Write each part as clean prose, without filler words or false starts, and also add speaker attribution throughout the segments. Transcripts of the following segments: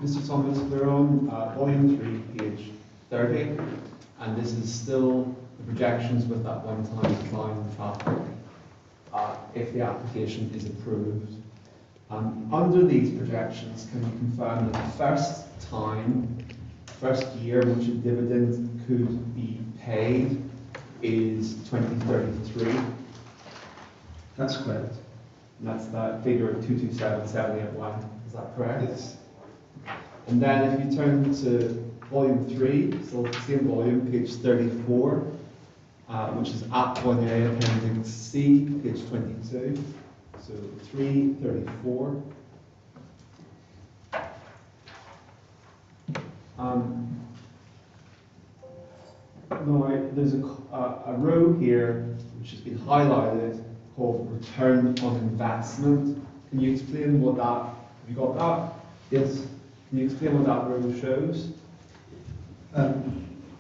Speaker 1: Mr. Thomas, we're on volume 3, page 30, and this is still the projections with that one-time decline in traffic if the application is approved. Under these projections, can you confirm that the first year in which a dividend could be paid is 2033?
Speaker 2: That's correct.
Speaker 1: And that's that figure of 227781. Is that correct?
Speaker 2: Yes.
Speaker 1: And then if you turn to volume 3, so the same volume, page 34, which is at 1A, appendix C, page 22. So 334. Now, there's a row here which has been highlighted called return on investment. Can you explain what that, have you got that?
Speaker 2: Yes.
Speaker 1: Can you explain what that row shows?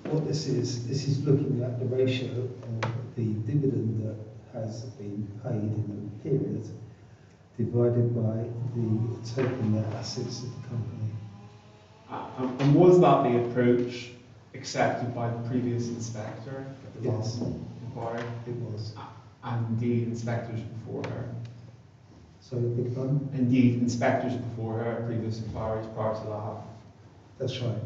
Speaker 2: What this is looking at the ratio of the dividend that has been paid in the period divided by the total net assets of the company.
Speaker 1: And was that the approach accepted by the previous inspector at the last inquiry?
Speaker 2: It was.
Speaker 1: And indeed, inspectors before her?
Speaker 2: So, big pardon?
Speaker 1: Indeed, inspectors before her, previous inquiries prior to that.
Speaker 2: That's right.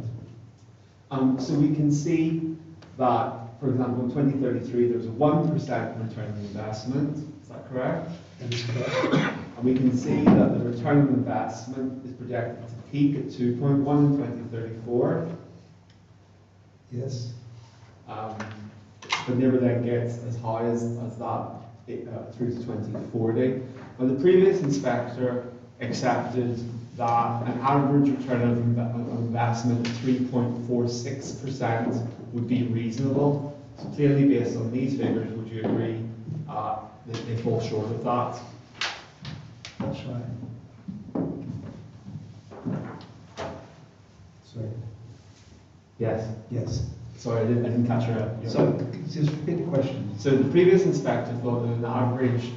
Speaker 1: So we can see that, for example, in 2033, there was a 1% return on investment. Is that correct?
Speaker 2: That is correct.
Speaker 1: And we can see that the return on investment is projected to peak at 2.1 in 2034.
Speaker 2: Yes.
Speaker 1: But never then gets as high as that through to 2040. But the previous inspector accepted that an average return on investment of 3.46% would be reasonable. So clearly, based on these figures, would you agree that they fall short of that?
Speaker 2: That's right. Sorry.
Speaker 1: Yes.
Speaker 2: Yes.
Speaker 1: Sorry, I didn't catch your.
Speaker 2: So, just repeat the question.
Speaker 1: So the previous inspector thought that an average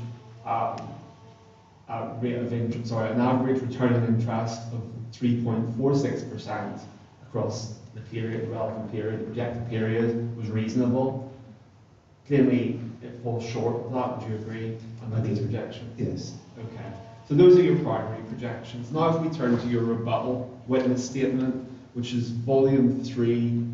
Speaker 1: an average return on interest of 3.46% across the period, the relevant period, the projected period, was reasonable. Clearly, it falls short of that. Would you agree on these projections?
Speaker 2: Yes.
Speaker 1: Okay. So those are your primary projections. Now, if we turn to your rebuttal witness statement, which is volume 3,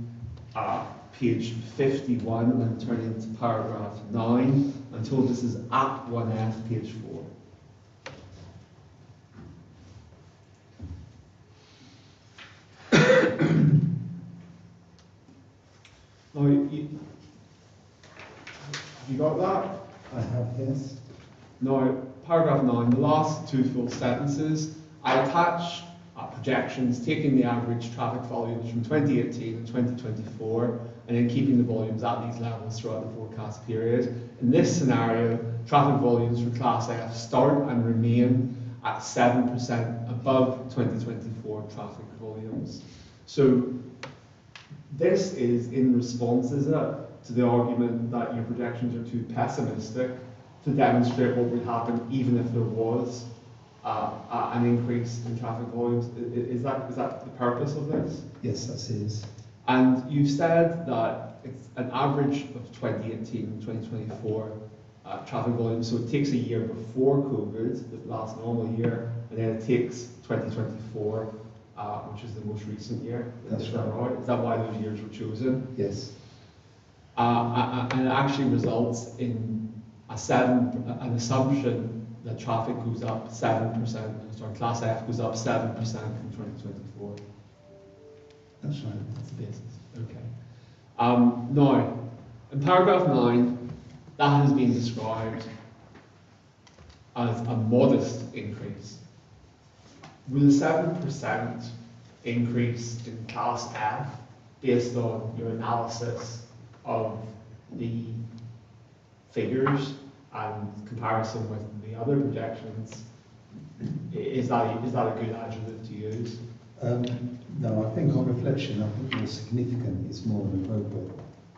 Speaker 1: page 51, and turning to paragraph 9, until this is at 1F, page 4. Now, have you got that?
Speaker 2: I have, yes.
Speaker 1: Now, paragraph 9, the last two full sentences, I attach projections taking the average traffic volumes from 2018 and 2024 and then keeping the volumes at these levels throughout the forecast period. In this scenario, traffic volumes for Class F start and remain at 7% above 2024 traffic volumes. So this is in response, is it, to the argument that your projections are too pessimistic to demonstrate what would happen even if there was an increase in traffic volumes. Is that the purpose of this?
Speaker 2: Yes, that is.
Speaker 1: And you've said that it's an average of 2018 and 2024 traffic volumes, so it takes a year before COVID, the last normal year, and then it takes 2024, which is the most recent year.
Speaker 2: That's
Speaker 1: right. Right? Is that why those years were chosen?
Speaker 2: Yes.
Speaker 1: And it actually results in an assumption that traffic goes up 7%, sorry, Class F goes up 7% from 2024.
Speaker 2: That's right.
Speaker 1: That's the basis. Okay. Now, in paragraph 9, that has been described as a modest increase. Will a 7% increase in Class F, based on your analysis of the figures and comparison with the other projections, is that a good adjective to use?
Speaker 2: No, I think on reflection, I think more significant is more an appropriate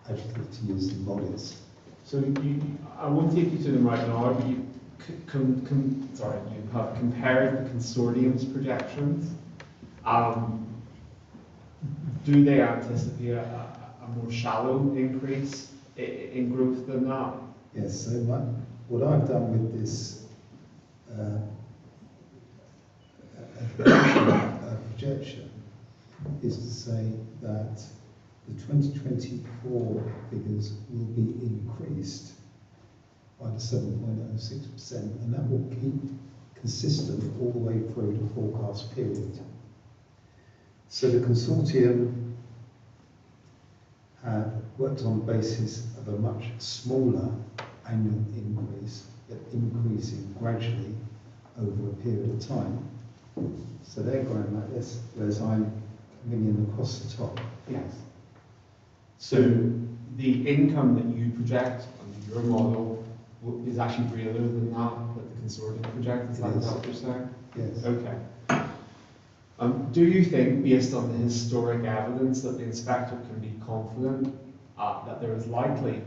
Speaker 2: adjective to use than modest.
Speaker 1: So I won't take you to them right now, but you have compared the consortium's projections Do they anticipate a more shallow increase in growth than that?
Speaker 2: Yes, so what I've done with this projection is to say that the 2024 figures will be increased by the 7.06%, and that will keep consistent all the way through the forecast period. So the consortium have worked on the basis of a much smaller annual increase, but increasing gradually over a period of time. So they're going like this, whereas I'm coming in across the top.
Speaker 1: Yes. So the income that you project under your model is actually greater than that the consortium project. Is that what you're saying?
Speaker 2: Yes.
Speaker 1: Okay. Do you think, based on the historic evidence, that the inspector can be confident that there is likely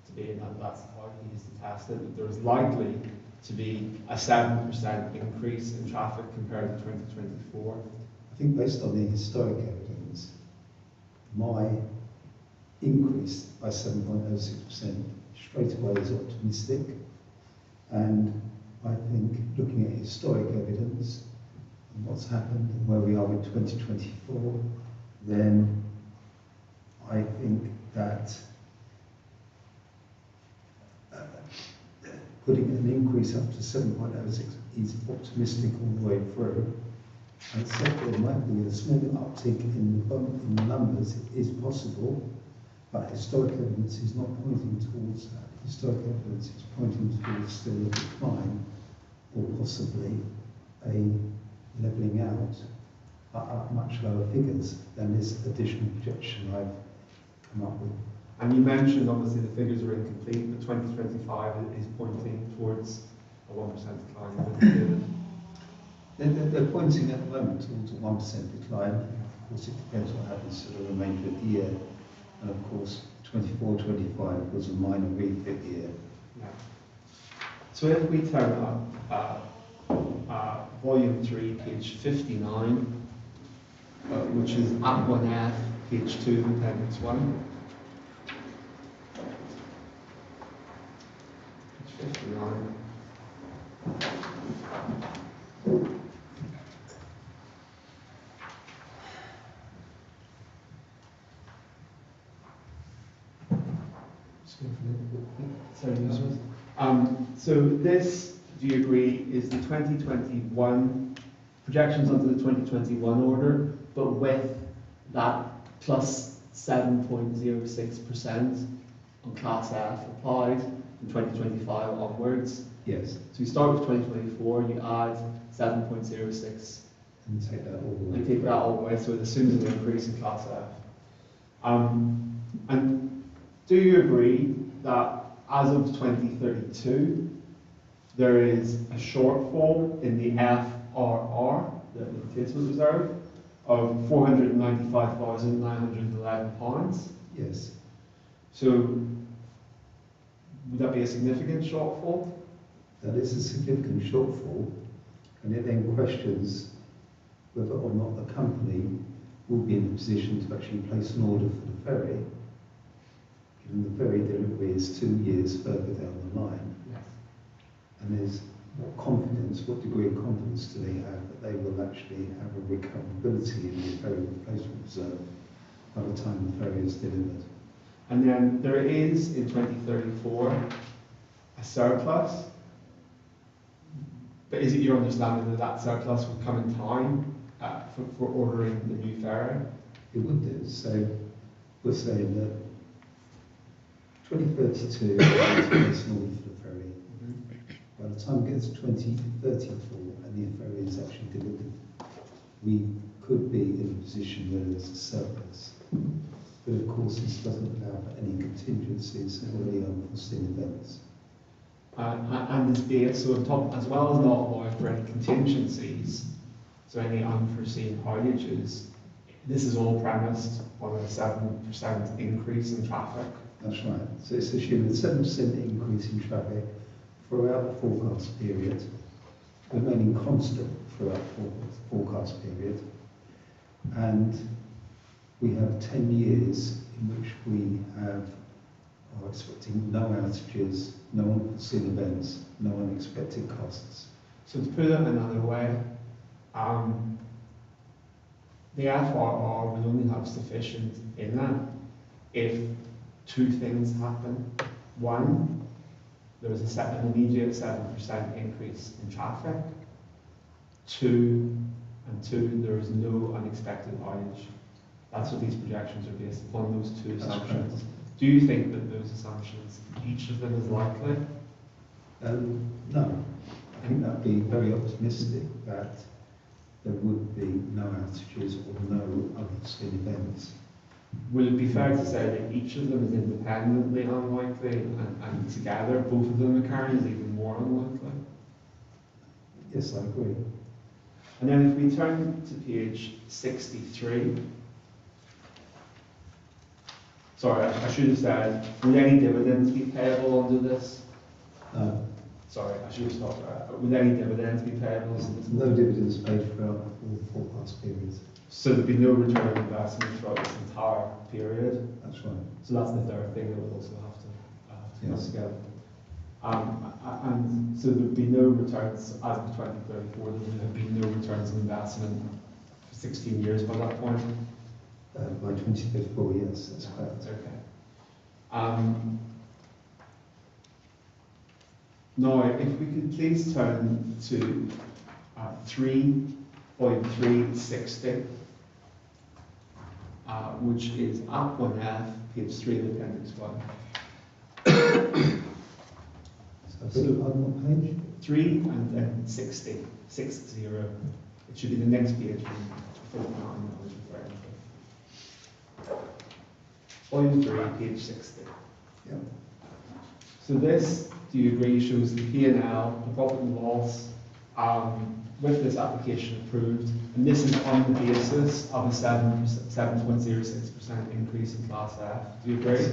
Speaker 1: to be, and that's how he is to test it, that there is likely to be a 7% increase in traffic compared to 2024?
Speaker 2: I think based on the historic evidence, my increase by 7.06% straight away is optimistic. And I think looking at historic evidence and what's happened and where we are with 2024, then I think that putting an increase up to 7.06 is optimistic all the way through. And except there might be a small uptick in the numbers, it is possible, but historic evidence is not pointing towards that. Historic evidence is pointing towards still a decline, or possibly a levelling out at much lower figures than this additional projection I've come up with.
Speaker 1: And you mentioned, obviously, the figures are incomplete, but 2025 is pointing towards a 1% decline.
Speaker 2: They're pointing at the moment towards a 1% decline. Of course, it depends what happens to the remainder of the year. And of course, 24-25 was a minor refit year.
Speaker 1: Yeah. So if we turn up volume 3, page 59, which is at 1F, page 2, appendix 1. Page 59. So this, do you agree, is the 2021 projections under the 2021 order, but with that plus 7.06% on Class F applied from 2025 onwards?
Speaker 2: Yes.
Speaker 1: So you start with 2024, you add 7.06.
Speaker 2: And take that all the way.
Speaker 1: And take that all the way, so it assumes an increase in Class F. And do you agree that as of 2032, there is a shortfall in the FRR, the replacement reserve, of £495,911?
Speaker 2: Yes.
Speaker 1: So would that be a significant shortfall?
Speaker 2: That is a significant shortfall, and it then questions whether or not the company will be in a position to actually place an order for the ferry, given the ferry delivery is 2 years further down the line.
Speaker 1: Yes.
Speaker 2: And there's what degree of confidence do they have that they will actually have a recoverability in the ferry replacement reserve by the time the ferry is delivered.
Speaker 1: And then there is, in 2034, a surplus. But is it your understanding that that surplus would come in time for ordering the new ferry?
Speaker 2: It would do. So we're saying that 2032 is an order for the ferry. By the time it gets to 2034 and the ferry is actually delivered, we could be in a position where there's a surplus. But of course, this doesn't allow for any contingencies or any unforeseen events.
Speaker 1: And this base, so on top, as well as not allowing for any contingencies, so any unforeseen outages, this is all premised on a 7% increase in traffic.
Speaker 2: That's right. So it's assuming a 7% increase in traffic throughout the forecast period, remaining constant throughout the forecast period. and we have 10 years in which we are expecting no outages, no unforeseen events, no unexpected costs.
Speaker 1: So to put it another way, the FRR will only have sufficient in that if two things happen. One, there is an immediate 7% increase in traffic. Two, there is no unexpected outage. That's what these projections are based upon, those two assumptions. Do you think that those assumptions, each of them is likely?
Speaker 2: No. I think that would be very optimistic that there would be no outages or no unforeseen events.
Speaker 1: Will it be fair to say that each of them is independently unlikely and together, both of them occurring, is even more unlikely?
Speaker 2: Yes, I agree.
Speaker 1: And then if we turn to page 63, sorry, I should have said, would any dividends be payable under this?
Speaker 2: No.
Speaker 1: Sorry, I should have stopped there. Would any dividends be payable under this?
Speaker 2: No dividends paid throughout all the forecast periods.
Speaker 1: So there'd be no return on investment throughout this entire period?
Speaker 2: That's right.
Speaker 1: So that's the third thing that would also have to come
Speaker 2: Yes.
Speaker 1: together. And so there'd be no returns as of 2034, there would have been no returns on investment for 16 years by that point?
Speaker 2: By 2034, yes, that's correct.
Speaker 1: Okay. Now, if we could please turn to 3.360, which is App 1F, page 3 of Appendix 1.
Speaker 2: So on what page?
Speaker 1: 3 and then 60, 60. It should be the next page from 49 I was referring to. Volume 3, page 60.
Speaker 2: Yeah.
Speaker 1: So this, do you agree, shows the P&L, the profit and loss, with this application approved, and this is on the basis of a 7.06% increase in Class F. Do you agree?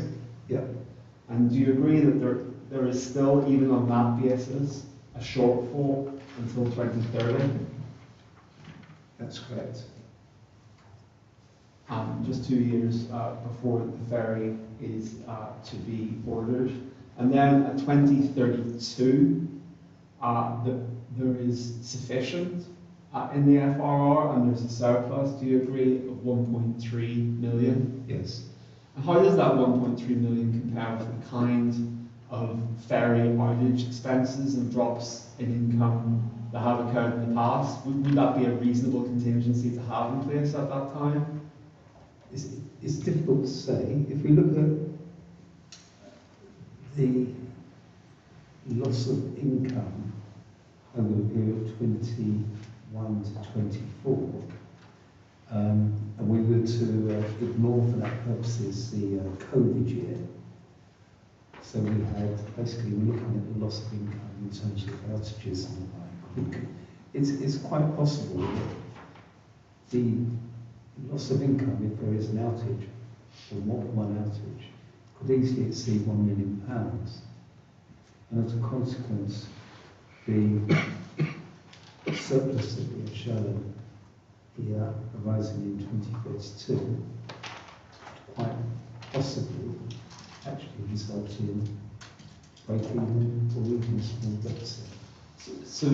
Speaker 2: Yeah.
Speaker 1: And do you agree that there is still, even on that basis, a shortfall until 2030?
Speaker 2: That's correct.
Speaker 1: Just 2 years before the ferry is to be ordered. And then at 2032, there is sufficient in the FRR and there's a surplus, do you agree, of 1.3 million?
Speaker 2: Yes.
Speaker 1: And how does that 1.3 million compare with the kind of ferry outage expenses and drops in income that have occurred in the past? Would that be a reasonable contingency to have in place at that time?
Speaker 2: It's difficult to say. If we look at the loss of income over the period 21 to 24, and we were to ignore for that purposes the COVID year, so we had, basically we're looking at the loss of income in terms of outages and the like. It's quite possible that the loss of income, if there is an outage, or more than one outage, could easily exceed £1 million. And as a consequence, the surplus that we have shown here arising in 2032 quite possibly actually result in break-even or even a small deficit.
Speaker 1: So,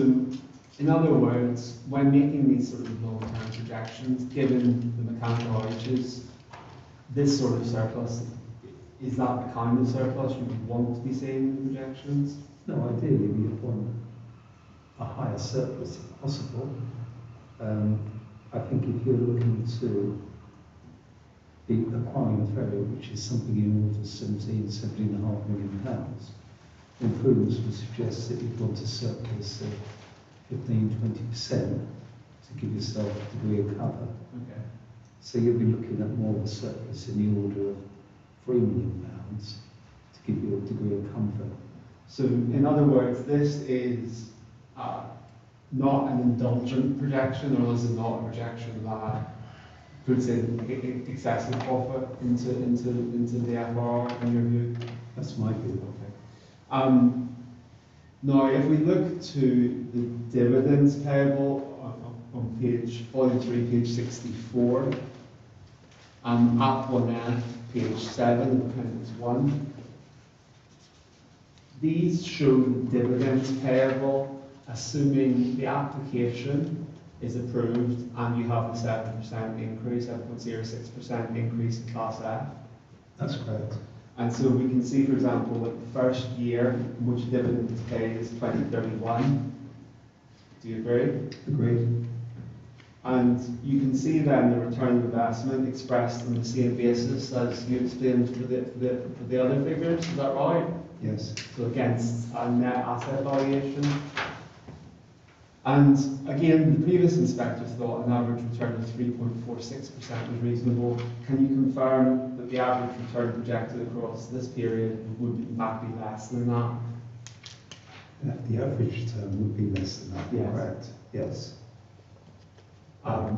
Speaker 1: in other words, when making these sort of long-term projections, given the mechanical outages, this sort of surplus, is that the kind of surplus you would want to be seeing in projections?
Speaker 2: No, ideally we would want a higher surplus if possible. I think if you're looking to be acquiring a ferry, which is something in order of £17.5 million, then prudence would suggest that you'd want a surplus of 15–20% to give yourself a degree of cover.
Speaker 1: Okay.
Speaker 2: So you'll be looking at more of a surplus in the order of £3 million to give you a degree of comfort.
Speaker 1: So, in other words, this is not an indulgent projection, or is it not a projection that puts in excessive profit into the FRR, in your view?
Speaker 2: That's my view.
Speaker 1: Okay. Now, if we look to the dividends payable on volume 3, page 64, and at 1F, page 7, appendix 1. These show the dividends payable, assuming the application is approved and you have a 7% increase, 7.06% increase in Class F.
Speaker 2: That's correct.
Speaker 1: And so we can see, for example, that the first year in which dividend is paid is 2031. Do you agree?
Speaker 2: Agreed.
Speaker 1: And you can see then the return of investment expressed on the same basis as you explained for the other figures. Is that right?
Speaker 2: Yes.
Speaker 1: So against a net asset valuation. And again, the previous inspector thought an average return of 3.46% was reasonable. Can you confirm that the average return projected across this period would in fact be less than that?
Speaker 2: The average return would be less than that,
Speaker 1: Yes.
Speaker 2: correct? Yes. I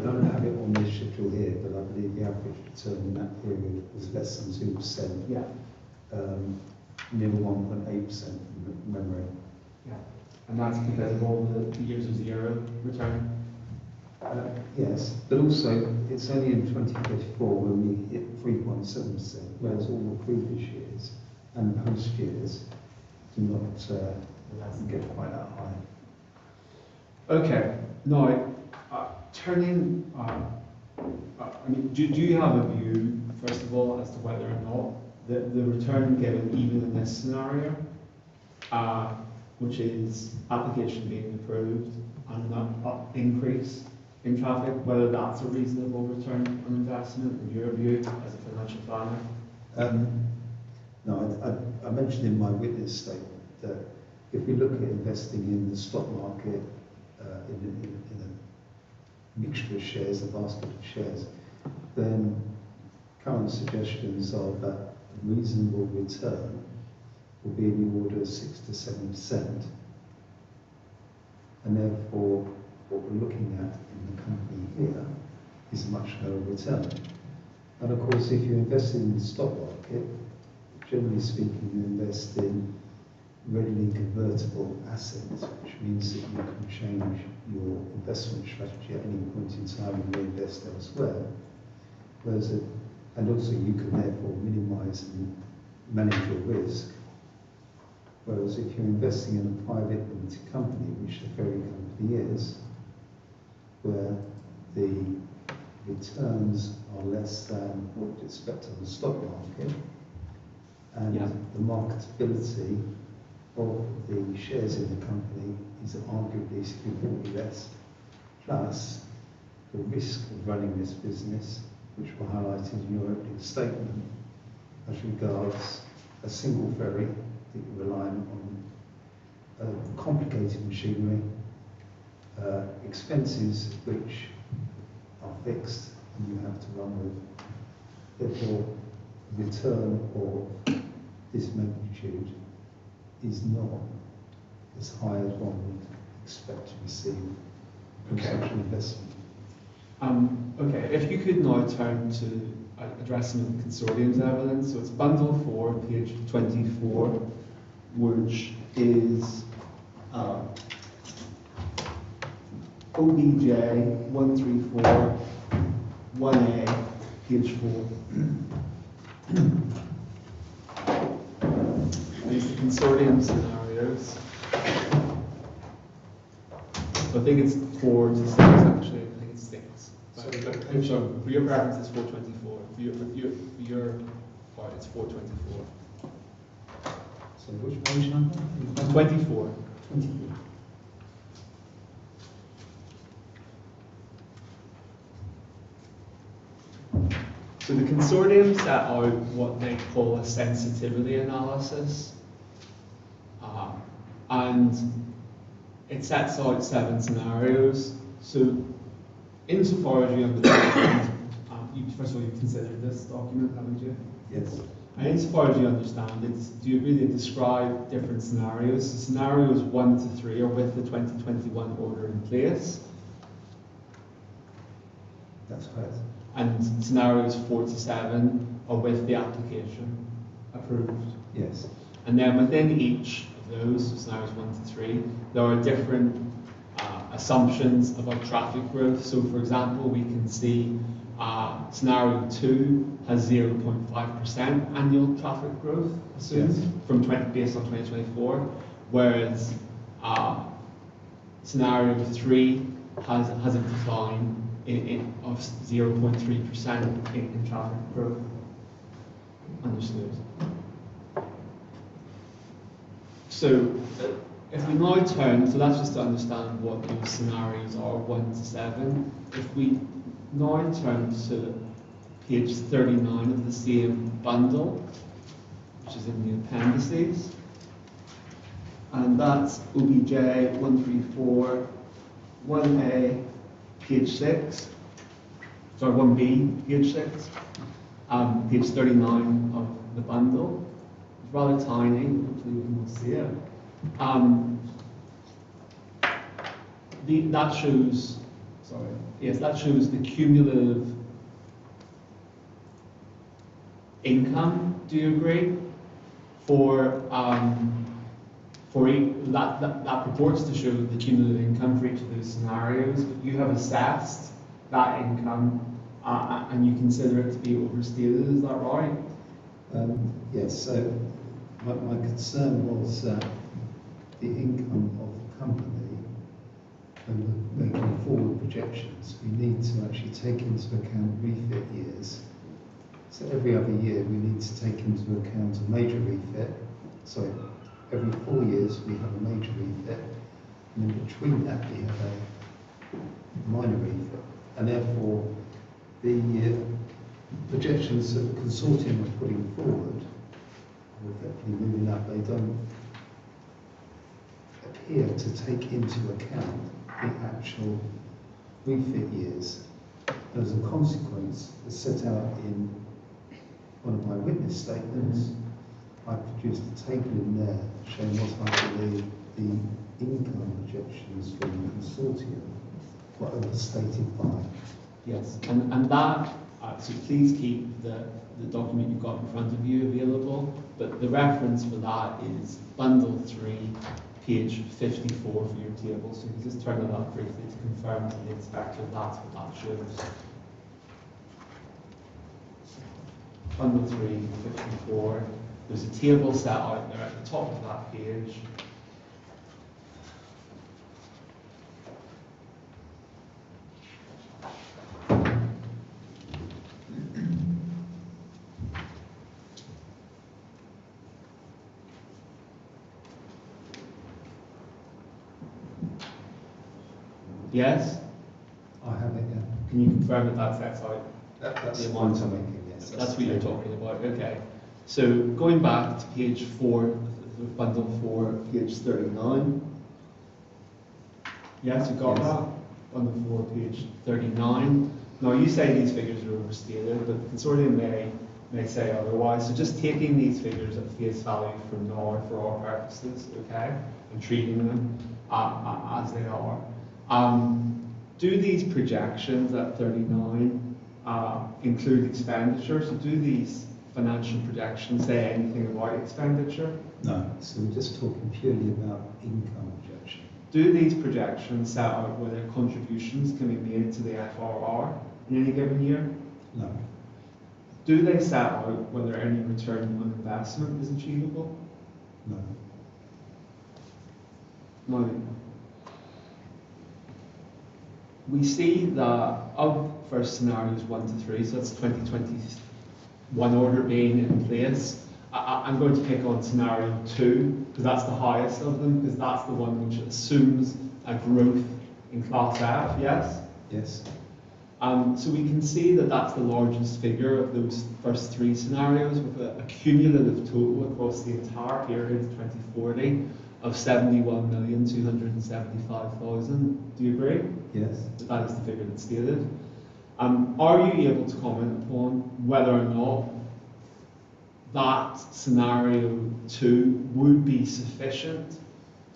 Speaker 2: don't have it on this schedule here, but I believe the average return in that period was less than 2%.
Speaker 1: Yeah.
Speaker 2: Near 1.8% from memory.
Speaker 1: Yeah. And that's because of all the years of zero return?
Speaker 2: Yes, but also it's only in 2024 when we hit 3.7%, whereas all the previous years and post years do not get quite that high.
Speaker 1: Okay. Now, turning, I mean, do you have a view, first of all, as to whether or not the return given even in this scenario, which is application being approved and an increase in traffic, whether that's a reasonable return on investment in your view as a financial planner?
Speaker 2: No, I mentioned in my witness statement that if we look at investing in the stock market in a mixture of shares, a basket of shares, then current suggestions are that a reasonable return will be in the order of 6 to 7%, and therefore what we're looking at in the company here is a much lower return. And of course, if you invest in the stock market, generally speaking, you invest in readily convertible assets, which means that you can change your investment strategy at any point in time and reinvest elsewhere. Whereas and also you can therefore minimise and manage your risk. Whereas if you're investing in a private limited company, which the ferry company is, where the returns are less than what you'd expect on the stock market, and the marketability of the shares in the company is arguably significantly less. Plus, the risk of running this business, which were highlighted in your opening statement, as regards a single ferry that you're relying on complicated machinery, expenses which are fixed and you have to run with. Therefore, return of this magnitude is not as high as one would expect to receive from such an investment.
Speaker 1: Okay, if you could now turn to addressing the consortium's evidence. So it's bundle 4, page 24, which is OBJ 134 1A, page 4. These are the consortium scenarios. So I think it's 4 to 6 actually. I think it's 6. But, so for your preference, it's 424. For your part, it's 424.
Speaker 2: So which page number?
Speaker 1: 24.
Speaker 2: 24.
Speaker 1: So the consortium set out what they call a sensitivity analysis, and it sets out 7 scenarios. So insofar as you understand, first of all, you've considered this document, haven't you?
Speaker 2: Yes.
Speaker 1: And insofar as you understand it, do you really describe different scenarios? The scenarios 1 to 3 are with the 2021 order in place.
Speaker 2: That's correct.
Speaker 1: And scenarios 4 to 7 are with the application approved.
Speaker 2: Yes.
Speaker 1: And then within each of those, so scenarios 1 to 3, there are different assumptions about traffic growth. So for example, we can see scenario 2 has 0.5% annual traffic growth assumed based on 2024, whereas scenario 3 has a decline of 0.3% in traffic growth. Understood. So if we now turn, so that's just to understand what those scenarios are, 1 to 7. If we now turn to page 39 of the same bundle, which is in the appendices, and that's OBJ 134, 1A, page 6, sorry, 1B, page 6, page 39 of the bundle. It's rather tiny, hopefully we can all see it. That shows, that shows the cumulative income, do you agree? That purports to show the cumulative income for each of those scenarios, but you have assessed that income and you consider it to be overstated, is that right?
Speaker 2: Yes, so my concern was that the income of the company, and making forward projections, we need to actually take into account refit years. So every other year we need to take into account a major refit. So every 4 years we have a major refit, and in between that we have a minor refit. And therefore the projections that the consortium are putting forward are effectively moving up. They don't appear to take into account the actual refit years. As a consequence, as set out in one of my witness statements, I produced a table in there showing what I believe the income projections from the consortium were overstated by.
Speaker 1: Yes, and that, so please keep the document you've got in front of you available, but the reference for that is bundle 3, page 54 for your table. So you can just turn it up briefly to confirm to the inspector that's what that shows. Bundle 3, 54. There's a table set out there at the top of that page. Yes?
Speaker 2: I have it, yeah.
Speaker 1: Can you confirm that that sets out
Speaker 2: That's
Speaker 1: the
Speaker 2: the
Speaker 1: amount?
Speaker 2: point I'm making, yes.
Speaker 1: That's what you're talking about, okay. So going back to page 4, bundle 4, page 39. Yes, you got that? Bundle 4, page 39. Now you say these figures are overstated, but the consortium may say otherwise. So just taking these figures at face value from now for our purposes, okay, and treating them as they are. Do these projections at 39 include expenditure? So do these financial projections say anything about expenditure?
Speaker 2: No, so we're just talking purely about income projection.
Speaker 1: Do these projections set out whether contributions can be made to the FRR in any given year?
Speaker 2: No.
Speaker 1: Do they set out whether any return on investment is achievable?
Speaker 2: No.
Speaker 1: Now, we see that of first scenarios 1 to 3, so that's 2021 order being in place. I'm going to pick on scenario 2 because that's the highest of them, because that's the one which assumes a growth in class F, yes?
Speaker 2: Yes.
Speaker 1: So we can see that that's the largest figure of those first 3 scenarios, with a cumulative total across the entire period to 2040 of 71,275,000. Do you agree?
Speaker 2: Yes.
Speaker 1: That is the figure that's stated. Are you able to comment upon whether or not that scenario 2 would be sufficient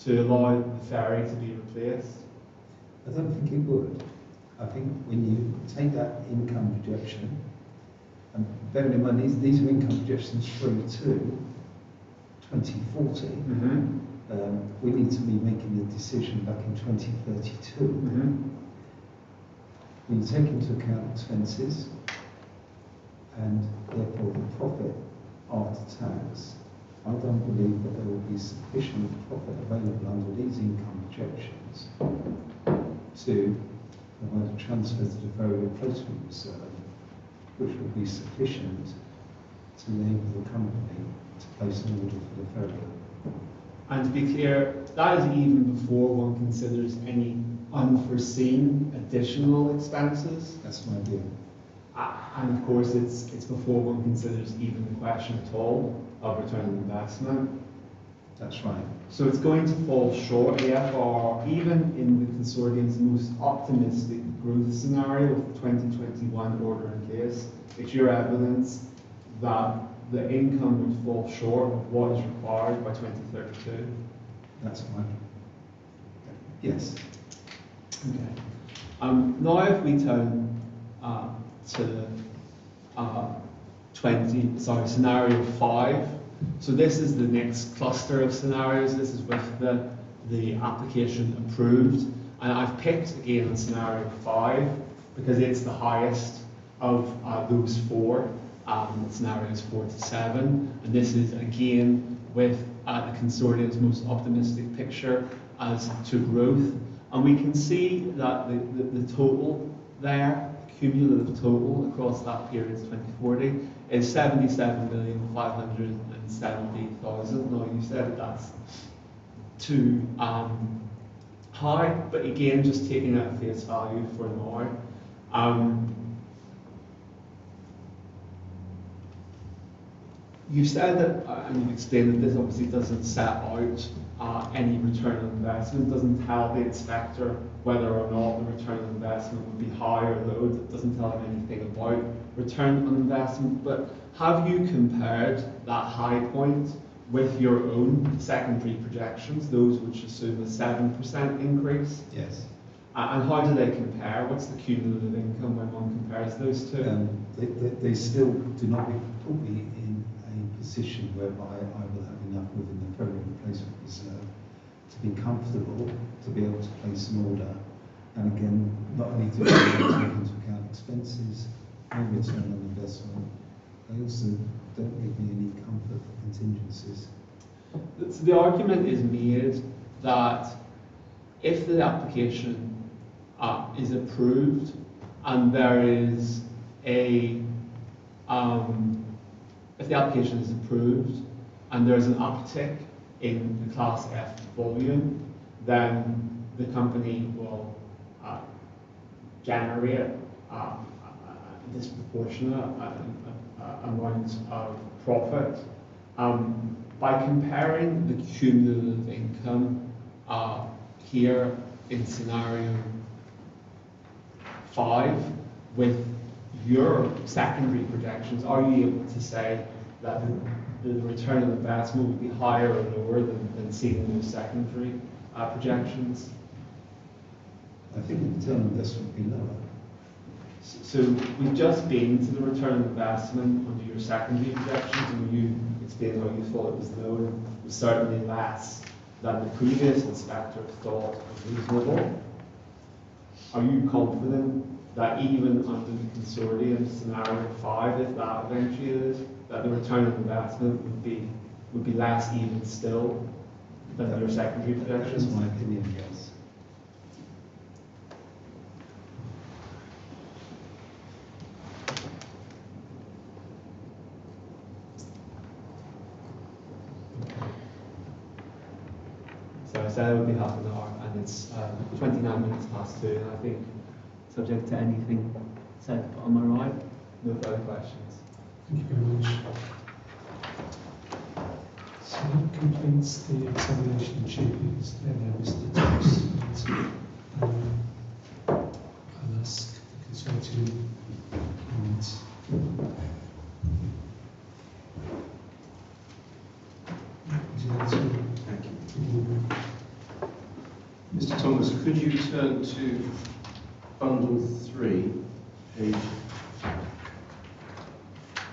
Speaker 1: to allow the ferry to be replaced?
Speaker 2: I don't think it would. I think when you take that income projection, and bearing in mind these are income projections through to 2040, we need to be making a decision back in 2032.
Speaker 1: Mm-hmm.
Speaker 2: We take into account expenses and therefore the profit after tax. I don't believe that there will be sufficient profit available under these income projections to provide a transfer to the ferry replacement reserve, which will be sufficient to enable the company to place an order for the ferry.
Speaker 1: And to be clear, that is even before one considers any unforeseen additional expenses.
Speaker 2: That's my view.
Speaker 1: And of course, it's before one considers even the question at all of return on investment.
Speaker 2: That's right.
Speaker 1: So it's going to fall short, therefore, even in the consortium's most optimistic growth scenario of the 2021 order in place. It's your evidence that the income would fall short of what is required by 2032.
Speaker 2: That's right. Yes.
Speaker 1: Okay. Now if we turn to scenario 5. So this is the next cluster of scenarios. This is with the application approved. And I've picked again on scenario 5 because it's the highest of those four, scenarios 4 to 7. And this is again with the consortium's most optimistic picture as to growth. And we can see that the total there, cumulative total across that period to 2040, is 77,570,000. Now you said that's too high, but again, just taking it at face value for now. You said that, and you've explained that this obviously doesn't set out any return on investment, doesn't tell the inspector whether or not the return on investment would be high or low, it doesn't tell him anything about return on investment, but have you compared that high point with your own secondary projections, those which assume a 7% increase?
Speaker 2: Yes.
Speaker 1: And how do they compare? What's the cumulative income when one compares those two?
Speaker 2: They still do not put me in a position whereby I will have enough within the ferry replacement reserve to be comfortable to be able to place an order. And again, not only to take into account expenses and return on investment, they also don't give me any comfort for contingencies.
Speaker 1: So the argument is made that if the application is approved and there is a if the application is approved and there's an uptick in the Class F volume, then the company will generate a disproportionate amount of profit. By comparing the cumulative income here in scenario 5 with your secondary projections, are you able to say that the return on investment would be higher or lower than seen in those secondary projections?
Speaker 2: I think the return on investment would be lower.
Speaker 1: So we've just been to the return on investment under your secondary projections, and you explained how you thought it was low and was certainly less than the previous inspector thought was reasonable. Are you confident that even under the consortium scenario 5, if that eventually is, that the return on investment would be less even still than your secondary projections?
Speaker 2: That is my opinion, yes.
Speaker 1: So I said it would be half an hour, and it's 29 minutes past 2, and I think, subject to anything said on my right, no further questions.
Speaker 3: Thank you very much. So that completes the examination duties. There, Mr. Thompson. I'll ask the consortium comments. Would you like to?
Speaker 4: Thank you. Mr. Thomas, could you turn to bundle 3, page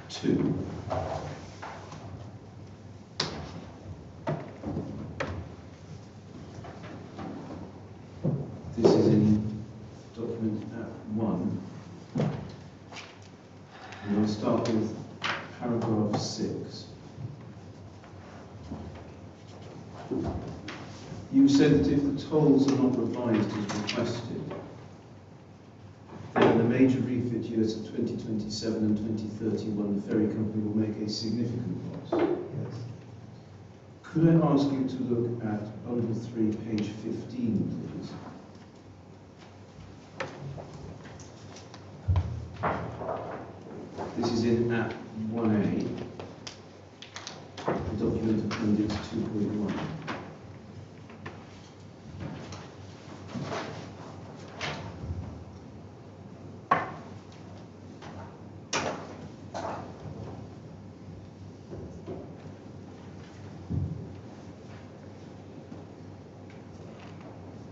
Speaker 4: 2. start with paragraph 6. You said that if the tolls are not revised as requested, then in the major refit years of 2027 and 2031, the ferry company will make a significant loss.
Speaker 2: Yes.
Speaker 4: Could I ask you to look at bundle 3, page 15, please? This is in App 1A, the document appendix 2.1.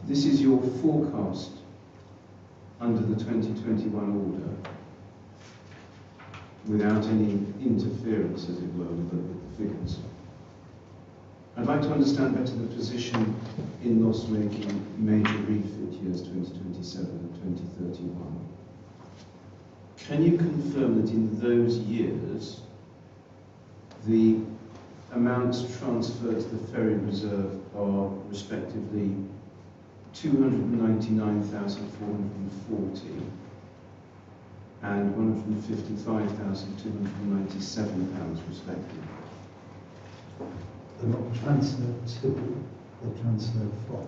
Speaker 4: This is your forecast under the 2021 order, without any interference, as it were, with the figures. I'd like to understand better the position in loss-making major refit years 2027 and 2031. Can you confirm that in those years, the amounts transferred to the ferry reserve are respectively 299,440 and £155,297 respectively?
Speaker 2: They're not transferred to, they're transferred from.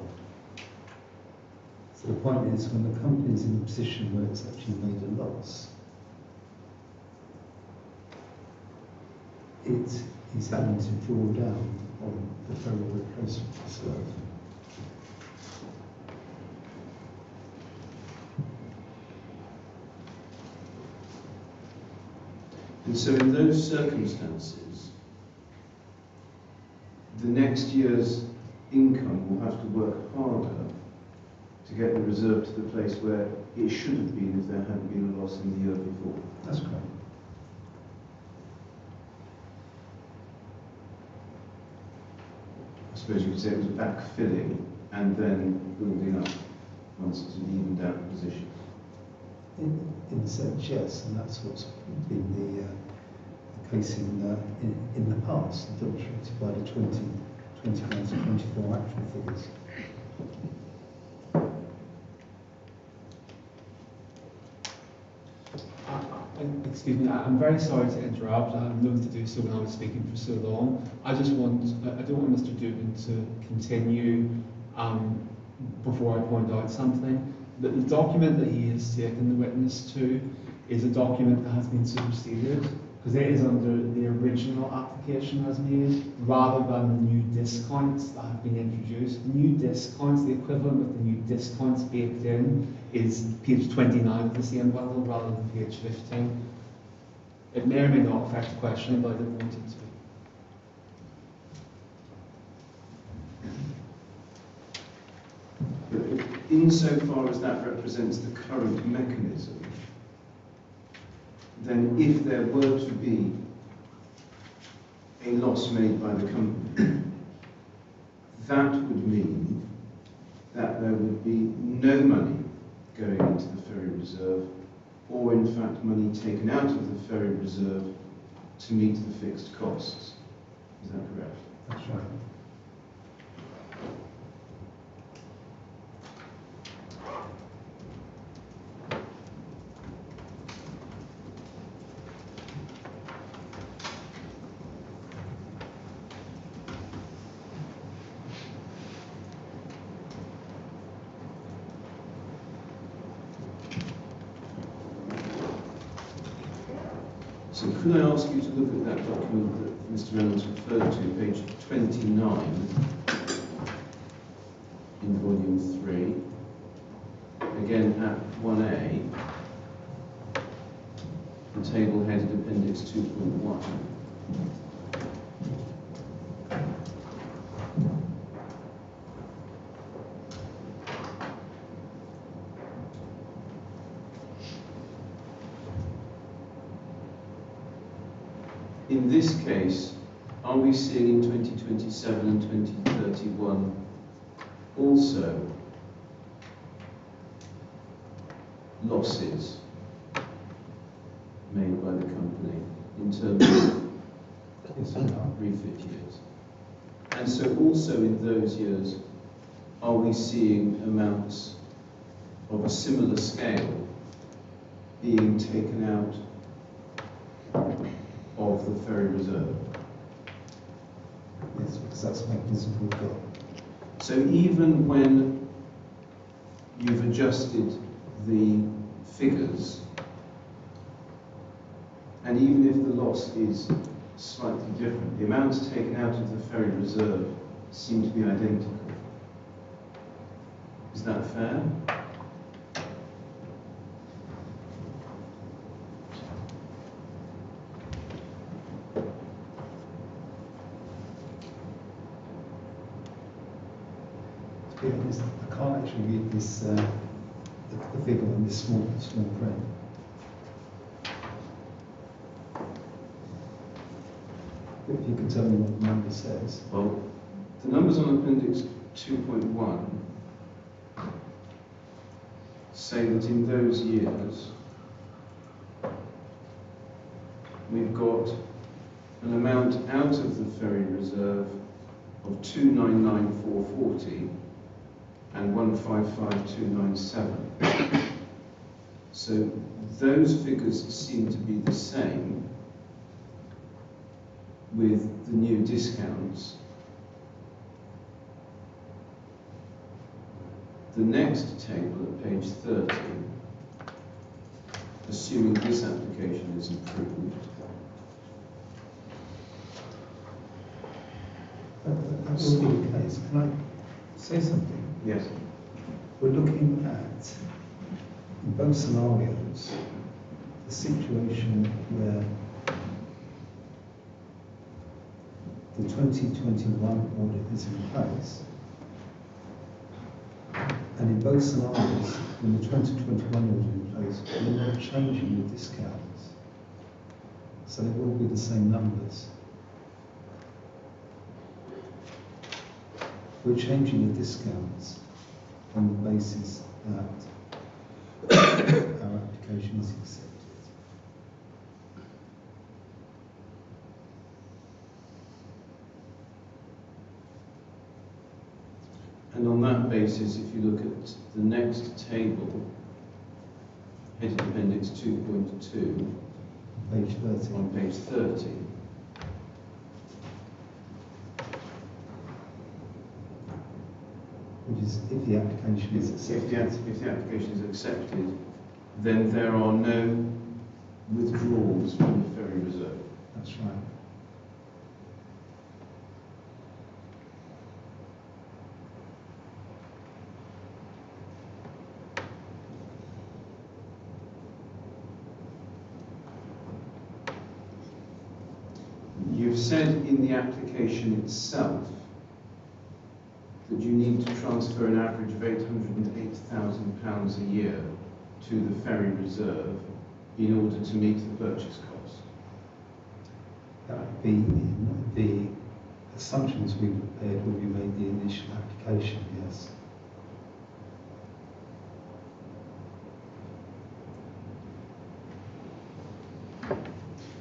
Speaker 2: So the point is, when the company is in a position where it's actually made a loss, it is having to draw down on the ferry replacement reserve.
Speaker 4: And so in those circumstances, the next year's income will have to work harder to get the reserve to the place where it should have been if there hadn't been a loss in the year before.
Speaker 2: That's correct.
Speaker 4: I suppose you could say it was backfilling and then building up once it's an evened out position.
Speaker 2: In a sense, yes, and that's what's been the case in the past, demonstrated by the 2021 to 24 actual figures.
Speaker 1: Excuse me, I'm very sorry to interrupt. I'm loath to do so when I was speaking for so long. I don't want Mr. Dubin to continue before I point out something. The document that he has taken the witness to is a document that has been superseded, because it is under the original application as made, rather than the new discounts that have been introduced. The new discounts, the equivalent of the new discounts baked in, is page 29 of the same bundle rather than page 15. It may or may not affect the question, but I didn't want it to.
Speaker 4: Insofar as that represents the current mechanism, then if there were to be a loss made by the company, that would mean that there would be no money going into the ferry reserve, or in fact money taken out of the ferry reserve to meet the fixed costs. Is that correct?
Speaker 2: That's right.
Speaker 4: So could I ask you to look at that document that Mr. Reynolds referred to, page 29 in volume 3, again at 1A, the table headed appendix 2.1. In this case, are we seeing in 2027 and 2031 also losses made by the company in terms of
Speaker 2: Yes, we are.
Speaker 4: refit years? And so also in those years, are we seeing amounts of a similar scale being taken out of the ferry reserve?
Speaker 2: Yes, because that's the mechanism we've got.
Speaker 4: So even when you've adjusted the figures, and even if the loss is slightly different, the amounts taken out of the ferry reserve seem to be identical. Is that fair?
Speaker 2: To be honest, I can't actually read this, the figure on this small print. If you could tell me what the number says.
Speaker 4: Well, the numbers on Appendix 2.1 say that in those years we've got an amount out of the ferry reserve of 299,440 and 155,297. So those figures seem to be the same with the new discounts. The next table at page 30, assuming this application is approved,
Speaker 2: That will be the case. Can I say something?
Speaker 4: yes,
Speaker 2: We're looking at, in both scenarios, the situation where the 2021 audit is in place. And in both scenarios, when the 2021 audit is in place, we're not changing the discounts. So they will be the same numbers. We're changing the discounts on the basis that our application is accepted.
Speaker 4: and on that basis, if you look at the next table, headed Appendix 2.2,
Speaker 2: Page 30.
Speaker 4: on page 30,
Speaker 2: Which is if the application is accepted.
Speaker 4: if the application is accepted, then there are no withdrawals from the ferry reserve.
Speaker 2: That's right.
Speaker 4: You've said in the application itself that you need to transfer an average of £808,000 a year to the ferry reserve in order to meet the purchase cost.
Speaker 2: That would be in the assumptions we prepared when we made the initial application, yes.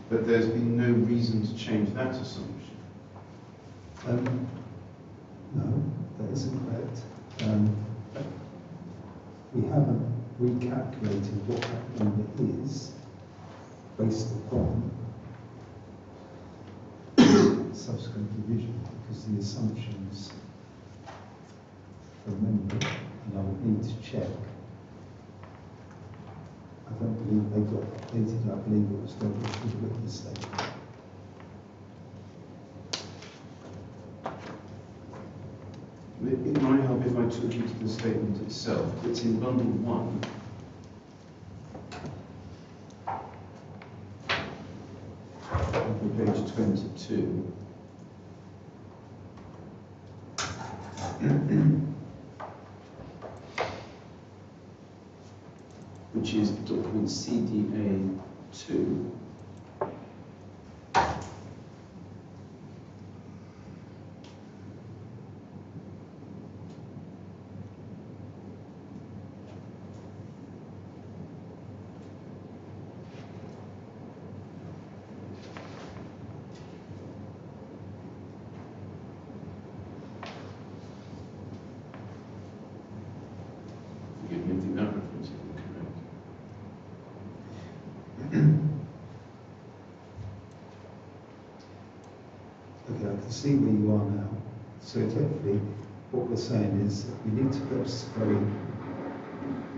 Speaker 4: But there's been no reason to change that assumption.
Speaker 2: No, that isn't correct. We haven't recalculated what that number is based upon subsequent revision because the assumptions from memory, and I would need to check. I don't believe they got updated. I believe it was done with the witness statement.
Speaker 4: It might help if I took you to the statement itself. It's in bundle 1. On page 22. Which is document CDA 2.
Speaker 2: okay, I can see where you are now. So effectively, what we're saying is that we need to purchase a ferry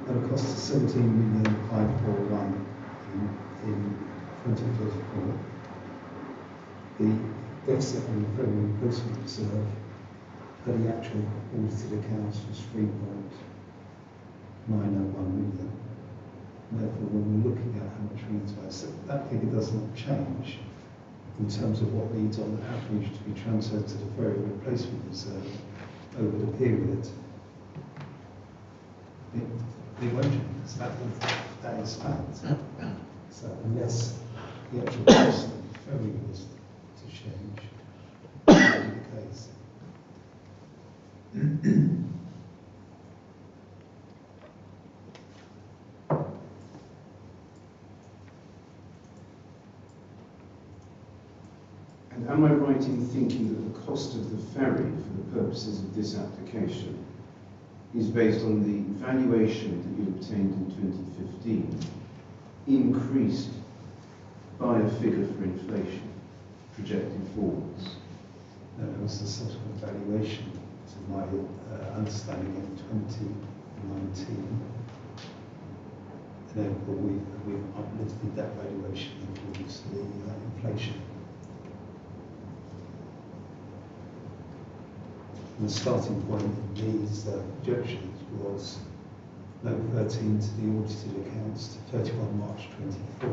Speaker 2: at a cost of 17,541 in 2034. The deficit on the ferry replacement reserve for the actual audited accounts was 3.901 million. Therefore, when we're looking at how much we utilise, that figure does not change in terms of what needs on average to be transferred to the ferry replacement reserve over the period. It won't change, because that is fact. So unless the actual cost of the ferry was to change, that would be the case.
Speaker 4: And am I right in thinking that the cost of the ferry, for the purposes of this application, is based on the valuation that you obtained in 2015, increased by a figure for inflation, projected forwards?
Speaker 2: No, it was the subsequent valuation, to my understanding, in 2019. And therefore, we've uplifted that valuation in accordance to the inflation. And the starting point in these projections was note 13 to the audited accounts to 31 March 24,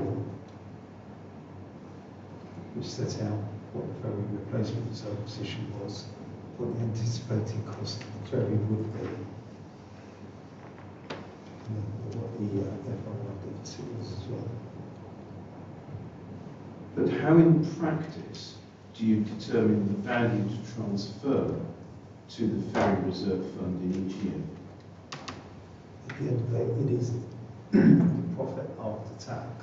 Speaker 2: which set out what the ferry replacement reserve position was, what the anticipated cost of the ferry would be, and what the FRR deficit was as well.
Speaker 4: But how in practice do you determine the value to transfer to the ferry reserve fund in each year?
Speaker 2: At the end of the day, it is the profit after tax.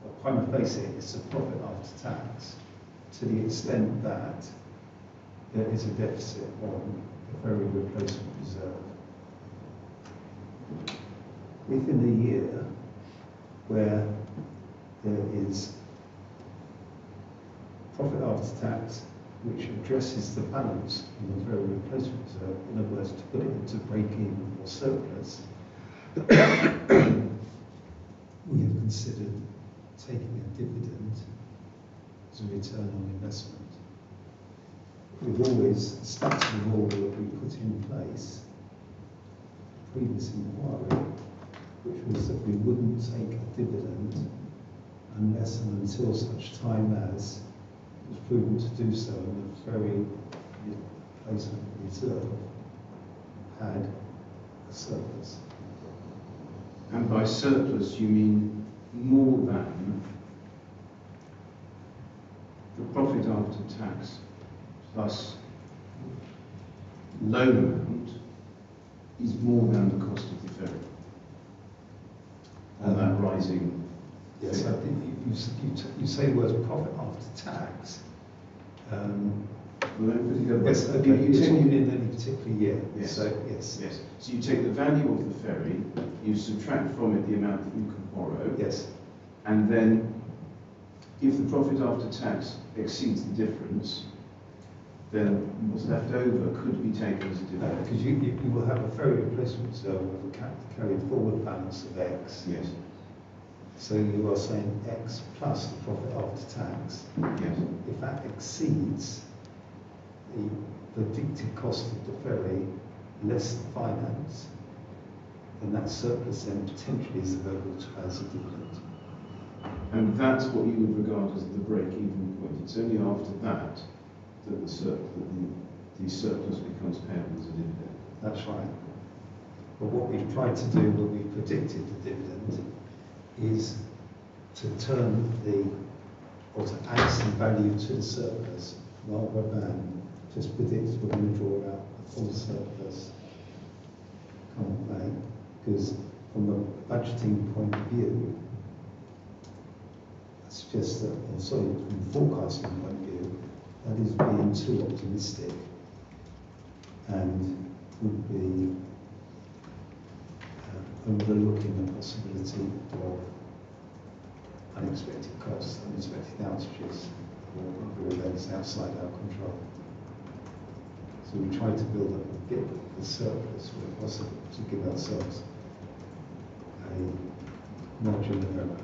Speaker 2: But prima facie, it's a profit after tax to the extent that there is a deficit on the ferry replacement reserve. Within a year where there is profit after tax which addresses the balance in the ferry replacement reserve, in other words, to put it into break-even or surplus, we have considered taking a dividend as a return on investment. We've always stuck to the rule that we put in place, previous inquiry, which was that we wouldn't take a dividend unless and until such time as was proven to do so, and the ferry replacement reserve had a surplus.
Speaker 4: And by surplus, you mean more than the profit after tax plus loan amount is more than the cost of the ferry on that rising.
Speaker 2: Yes, I think you say the words profit after tax. Yes, okay, you're talking in any particular year.
Speaker 4: Yes.
Speaker 2: So, yes.
Speaker 4: Yes. So you take the value of the ferry, you subtract from it the amount that you can borrow.
Speaker 2: Yes.
Speaker 4: And then, if the profit after tax exceeds the difference, then what's left over could be taken as a dividend.
Speaker 2: Because you will have a ferry replacement reserve with a carried forward balance of X.
Speaker 4: Yes.
Speaker 2: So you are saying X plus the profit after tax.
Speaker 4: Yes.
Speaker 2: If that exceeds the predicted cost of the ferry less the finance, then that surplus then potentially is available to as a dividend.
Speaker 4: And that's what you would regard as the break-even point. It's only after that that the surplus becomes payable as a dividend.
Speaker 2: That's right. But what we've tried to do when we predicted the dividend is to turn or to add some value to the surplus rather than just predict we're going to draw out the full surplus come May. Because from a budgeting point of view, I suggest that, from a forecasting point of view, that is being too optimistic and would be overlooking the possibility of unexpected costs, unexpected outages, or other events outside our control. So we try to build up a bit of the surplus where possible to give ourselves a margin of error.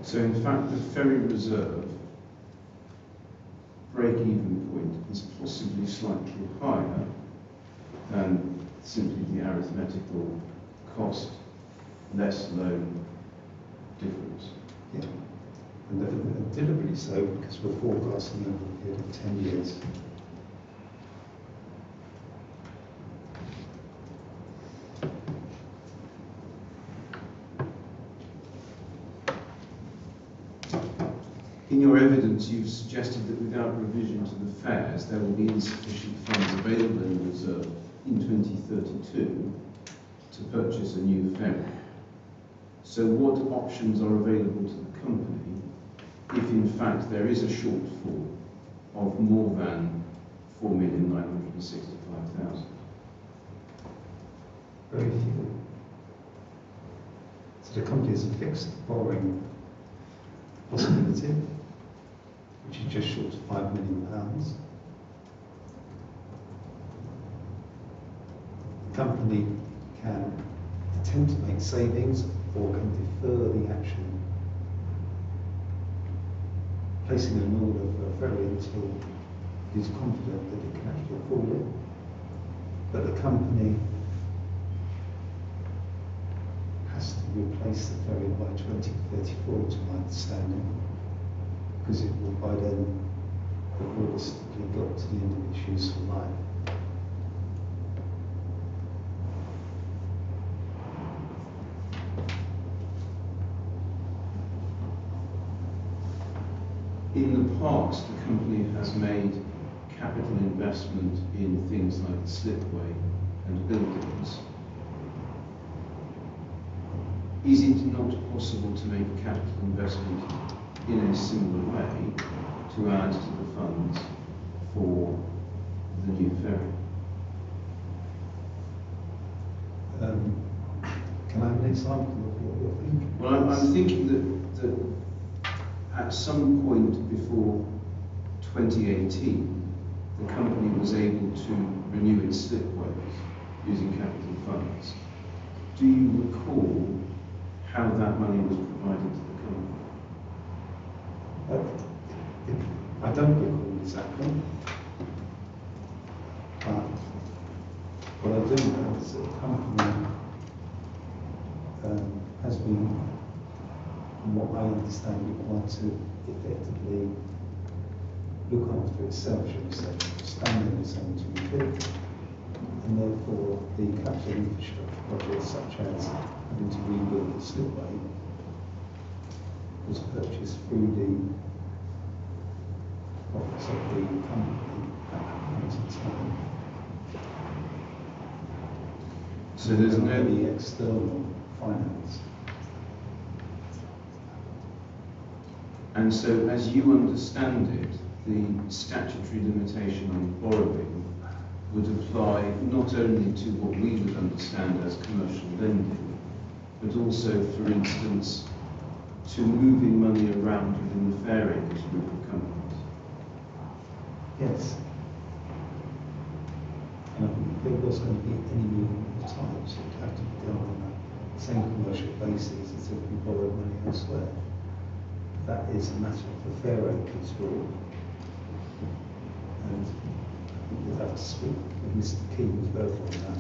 Speaker 4: So in fact, the ferry reserve break-even point is possibly slightly higher than simply the arithmetical cost less loan difference.
Speaker 2: Yeah, and deliberately so because we're forecasting over a period of 10 years.
Speaker 4: In your evidence, you've suggested that without revision to the fares, there will be insufficient funds available in the reserve in 2032 to purchase a new ferry. So what options are available to the company if in fact there is a shortfall of more than 4,965,000?
Speaker 2: Very few. So the company has a fixed borrowing possibility, which is just short of £5 million. The company can attempt to make savings or can defer the action, placing an order for a ferry until it is confident that it can actually afford it. But the company has to replace the ferry by 2034, to my understanding, because it will by then have realistically got to the end of its useful life.
Speaker 4: In the past, the company has made capital investment in things like the slipway and buildings. Is it not possible to make a capital investment in a similar way to add to the funds for the new ferry?
Speaker 2: Can I have an example of what you're thinking?
Speaker 4: Well, I'm thinking that at some point before 2018, the company was able to renew its slipways using capital funds. Do you recall how that money was provided to the company?
Speaker 2: I don't recall exactly, but what I do know is that the company has been, from what I understand, required to effectively look after itself, should we say, stand on its own 2 feet, and therefore the capital infrastructure projects such as having to rebuild the slipway was purchased through the profits of the company at that point in time.
Speaker 4: So there's no
Speaker 2: any external finance.
Speaker 4: And so, as you understand it, the statutory limitation on borrowing would apply not only to what we would understand as commercial lending, but also, for instance, to moving money around within the ferries group of companies.
Speaker 2: Yes. And I think if there was going to be any movement of types, it would have to be done on the same commercial basis as if we borrowed money elsewhere. That is a matter of the fair acres rule. And I think we'll have to speak with Mr. Key as well on that.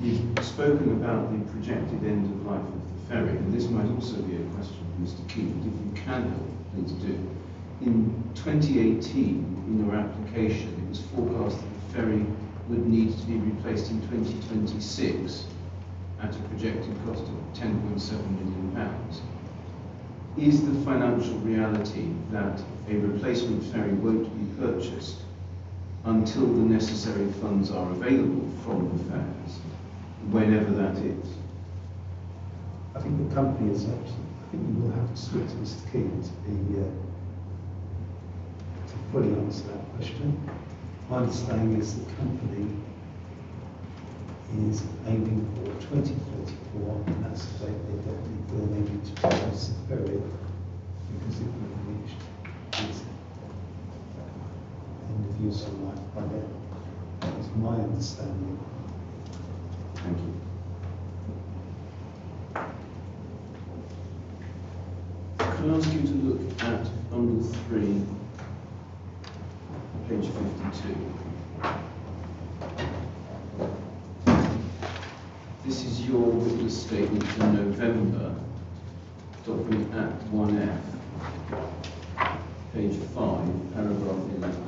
Speaker 4: You've spoken about the projected end of life of the ferry, and this might also be a question for Mr. Key, but if you can help, please do. In 2018, in your application, it was forecast that the ferry would need to be replaced in 2026 at a projected cost of £10.7 million. Is the financial reality that a replacement ferry won't be purchased until the necessary funds are available from the fares, whenever that is?
Speaker 2: I think the company is actually, I think we will have to speak to Mr. Keane to fully answer that question. My understanding is the company is aiming for 2034, and that's the date they definitely feel they need to close the ferry because it will have reached its end of useful life by then. That is my understanding.
Speaker 4: Thank you. Can I ask you to look at bundle 3, page 52. This is your witness statement for November, document at 1F, page 5, paragraph 11.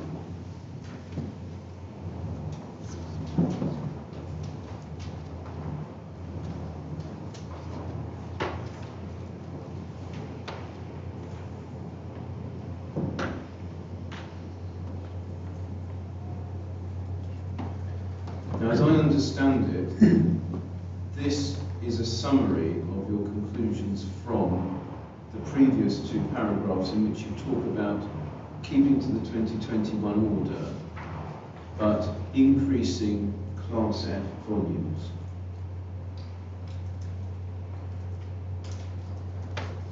Speaker 4: Now, as I understand it, this is a summary of your conclusions from the previous 2 paragraphs in which you talk about keeping to the 2021 order, but increasing Class F volumes.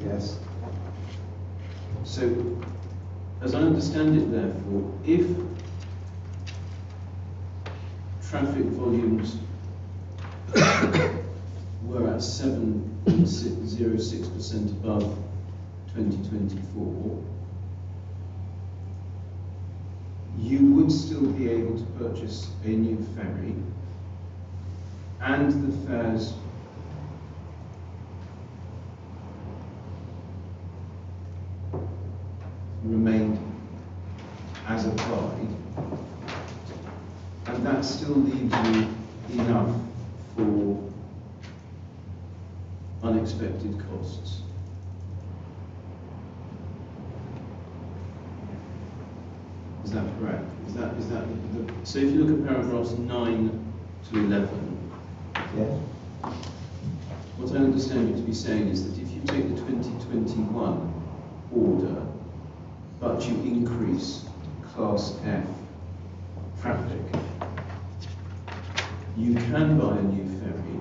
Speaker 2: Yes.
Speaker 4: So, as I understand it, therefore, if traffic volumes were at 7.06% above 2024, you would still be able to purchase a new ferry, and the fares remained as applied, and that still leaves you enough for unexpected costs. Is that correct? Is that so if you look at paragraphs 9 to 11,
Speaker 2: Yes.
Speaker 4: what I understand you to be saying is that if you take the 2021 order, but you increase Class F traffic, you can buy a new ferry,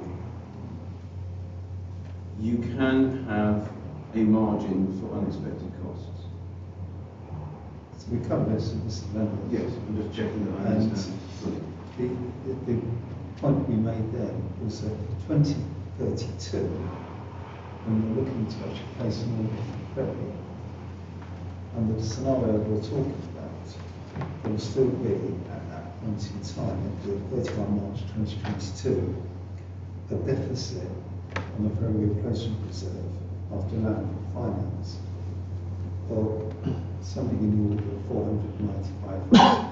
Speaker 4: you can have a margin for unexpected costs.
Speaker 2: So we covered this with Mr. Lambert.
Speaker 4: Yes, I'm just checking that I
Speaker 2: And
Speaker 4: understand fully.
Speaker 2: the point we made then was that 2032, when you're looking to actually place an order for ferry, under the scenario we're talking about, there will still be, at that point in time, at the 31 March 2022, a deficit on the ferry replacement reserve after land finance of something in the order of £495,000.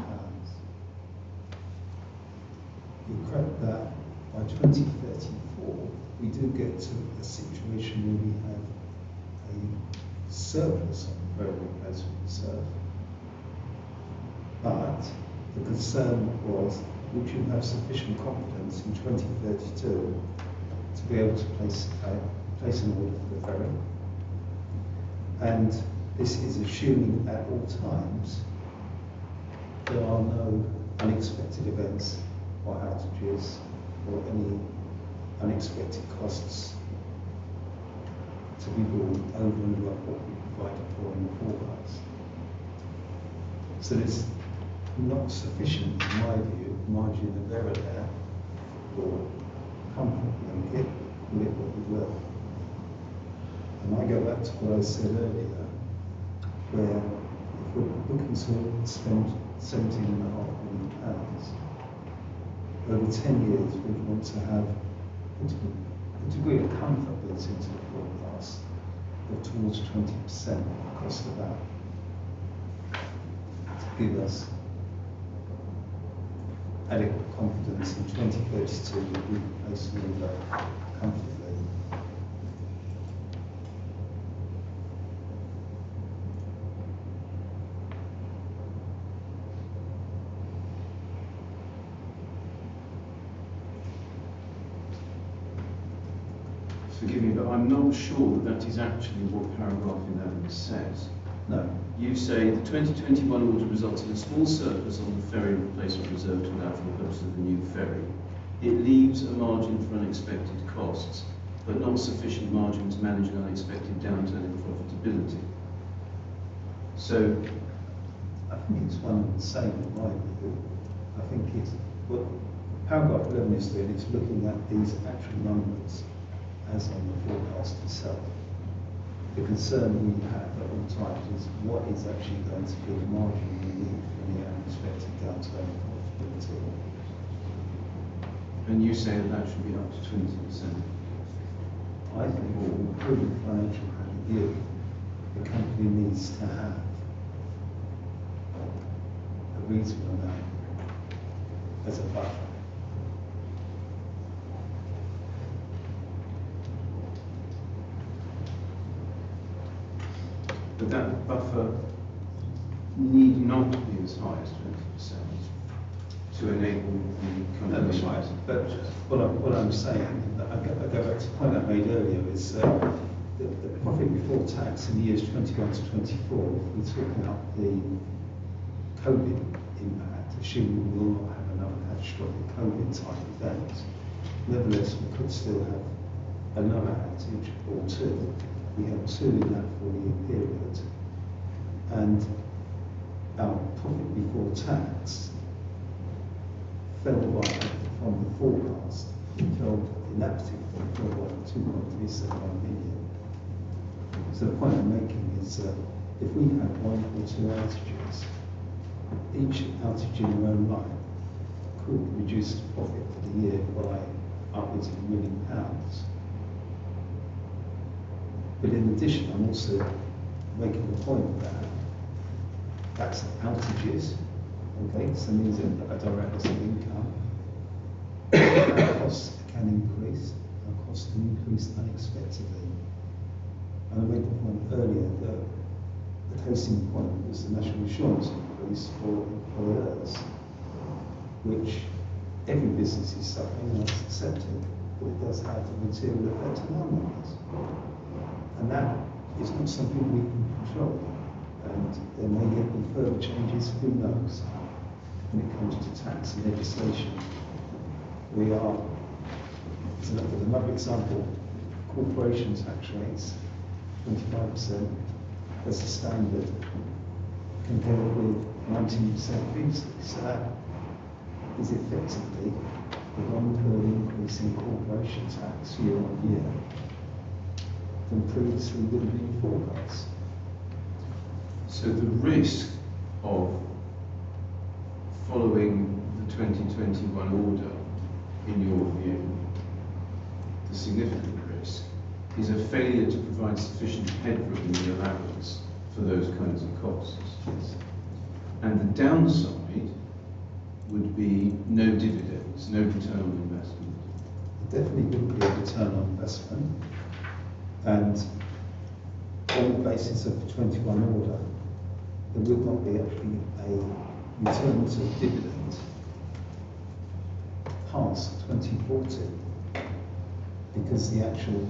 Speaker 2: You correct that by 2034, we do get to a situation where we have a surplus on the ferry replacement reserve. But the concern was, would you have sufficient confidence in 2032 to be able to place an order for the ferry? And this is assuming at all times there are no unexpected events or outages or any unexpected costs to be brought over and above what we provided for in the forecast. So there's not sufficient, in my view, margin of error there for comfort blanket, call it what you will. And I go back to what I said earlier, where if we're looking to spend £17.5 million, over 10 years we'd want to have a degree of comfort built into the forecast of towards 20% across the back to give us adequate confidence in 2032 that we can place an order comfortably.
Speaker 4: forgive me, but I'm not sure that is actually what paragraph 11 says.
Speaker 2: No.
Speaker 4: You say the 2021 order results in a small surplus on the ferry replacement reserve to allow for the purpose of the new ferry. It leaves a margin for unexpected costs, but not sufficient margin to manage an unexpected downturn in profitability. So,
Speaker 2: I think it's one and the same in my view. I think it's what paragraph 11 is doing, it's looking at these actual numbers as on the forecast itself. The concern we have at all times is what is actually going to be the margin we need for the unexpected downturn in profitability.
Speaker 4: and you say that should be up to 20%.
Speaker 2: I think for a prudent financial point of view, the company needs to have a reasonable amount as a buffer.
Speaker 4: But that buffer need not be as high as 20% to enable the company.
Speaker 2: That's right. But what I'm saying, I go back to the point I made earlier, is the profit before tax in the years 21 to 24, we took out the COVID impact, assuming we will not have another catastrophic COVID type event. Nevertheless, we could still have another outage or two. We had two in that 4-year period. And our profit before tax fell by, from the forecast, it fell in that particular point, fell by 2.371 million. So the point I'm making is that if we had one or two outages, each outage in their own right could reduce the profit for the year by upwards of £1 million. But in addition, I'm also making the point that that's outages, okay, so means a direct loss of income. Our costs can increase, our costs can increase unexpectedly. And I made the point earlier that the case in point was the national insurance increase for employers, which every business is suffering, and that's accepted, but it does have a material effect on our numbers. And that is not something we can control. And there may yet be further changes, who knows, when it comes to tax and legislation. We are, with another example, corporation tax rates, 25% as a standard, compared with 19% previously. So that is effectively a 1/3 increase in corporation tax year on year than previously would have been forecast.
Speaker 4: So the risk of following the 2021 order, in your view, the significant risk, is a failure to provide sufficient headroom in the allowance for those kinds of costs. And the downside would be no dividends, no return on investment.
Speaker 2: There definitely wouldn't be a return on investment. And on the basis of the 21 order, there would not be actually a return to dividend past 2040, because the actual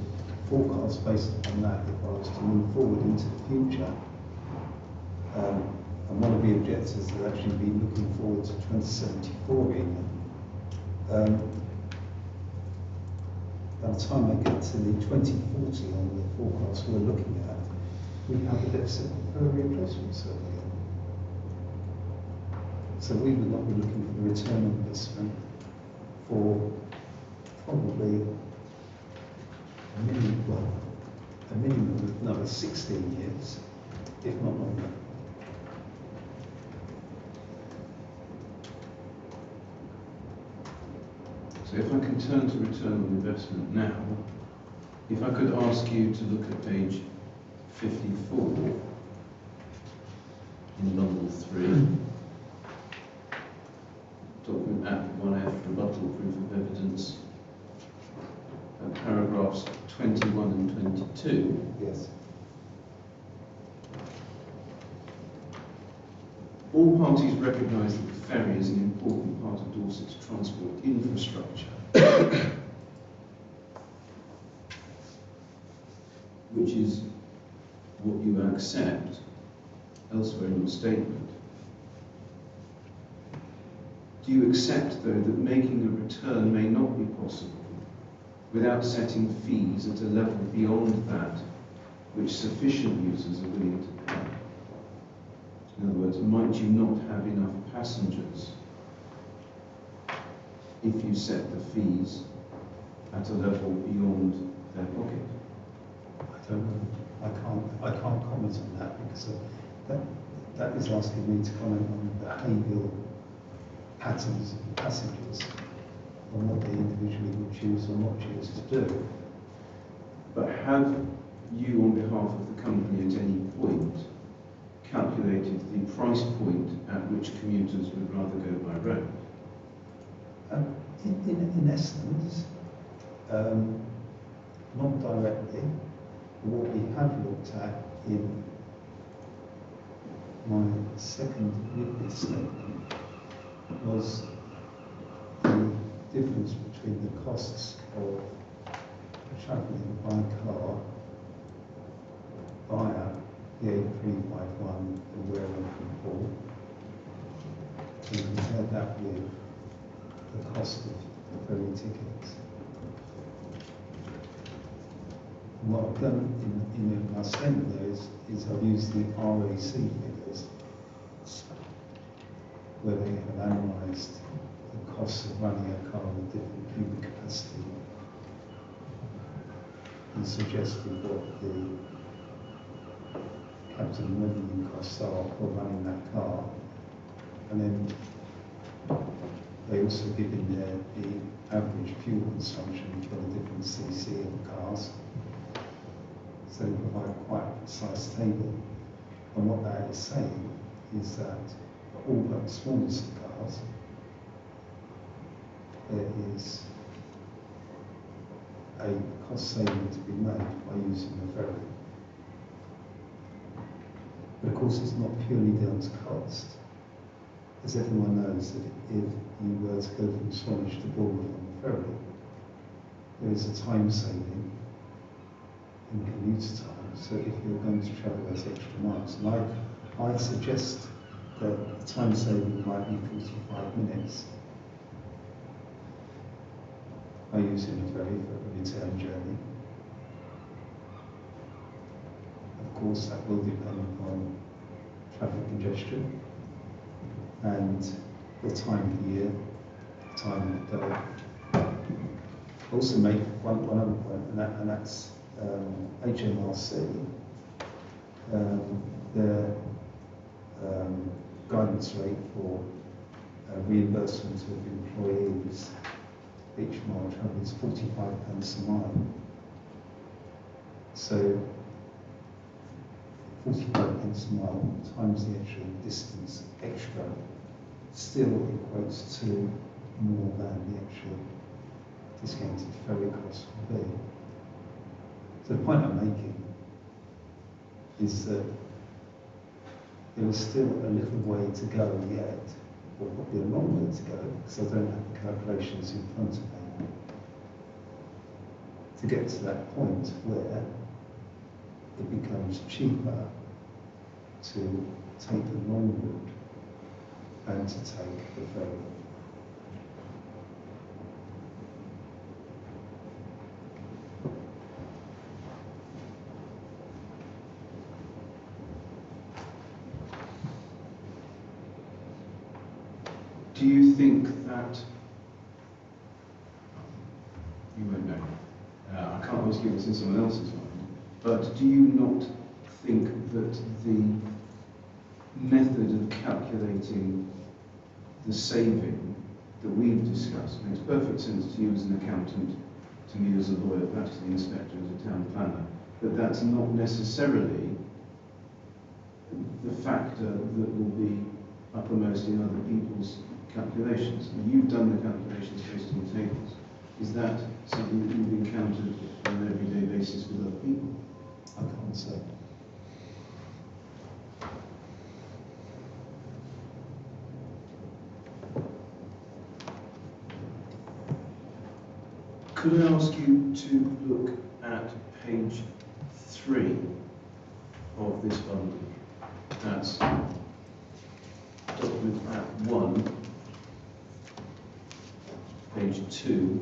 Speaker 2: forecast based on that requires to move forward into the future. And one of the objectives is actually be looking forward to 2074 even. By the time I get to the 2040 on the forecast we're looking at, we have a deficit per replacement survey. So we would not be looking for the return on investment for probably a minimum of another 16 years, if not longer.
Speaker 4: So if I can turn to return on investment now, if I could ask you to look at page 54 in Bundle 3, document Act 1F, rebuttal proof of evidence, paragraphs 21 and 22.
Speaker 2: Yes.
Speaker 4: All parties recognise that the ferry is an important part of Dorset's transport infrastructure. which is what you accept elsewhere in your statement, do you accept, though, that making a return may not be possible without setting fees at a level beyond that which sufficient users are willing to pay? In other words, might you not have enough passengers if you set the fees at a level beyond their pocket?
Speaker 2: I don't know. I can't comment on that because that is asking me to comment on behavioural patterns of passengers and what they individually would choose or not choose to do.
Speaker 4: But have you, on behalf of the company, at any point calculated the price point at which commuters would rather go by road?
Speaker 2: In essence, not directly. What we have looked at in my second witness statement was the difference between the costs of travelling by car via the A351 and Wareham and compare that with the cost of the ferry tickets. And what I've done in my statement there is I've used the RAC figures where they have analysed the costs of running a car with different cubic capacity and suggested what the capital revenue costs are for running that car. And then they also give in there the average fuel consumption for the different CC of cars. So they provide quite a precise table. And what that is saying is that for all but the smallest cars, there is a cost saving to be made by using the ferry. But of course it's not purely down to cost. As everyone knows, that if you were to go from Swanage to Bournemouth on the ferry, there is a time saving in commuter time. So if you're going to travel those extra miles, and I suggest that the time saving might be 45 minutes by using the ferry for a return journey. Of course, that will depend on traffic congestion and the time of the year, the time of the day. Also make one other point, and that's HMRC, their guidance rate for reimbursement of employees each mile travel is 45 pence a mile. So 45 pence a mile times the actual distance extra still equates to more than the actual discounted ferry cost would be. So the point I'm making is that there is still a little way to go yet, or probably a long way to go, because I don't have the calculations in front of me, to get to that point where it becomes cheaper to take the long route than to take the ferry.
Speaker 4: Do you think that, you won't know, I can't always give this in someone else's mind, but do you not think that the method of calculating the saving that we've discussed makes perfect sense to you as an accountant, to me as a lawyer, perhaps to the inspector as a town planner, but that's not necessarily the factor that will be uppermost in other people's calculations? And you've done the calculations based on tables. Is that something that you've encountered on an everyday basis with other people?
Speaker 2: I can't say.
Speaker 4: Could I ask you to look at page 3 of this bundle. That's document at 1, page 2,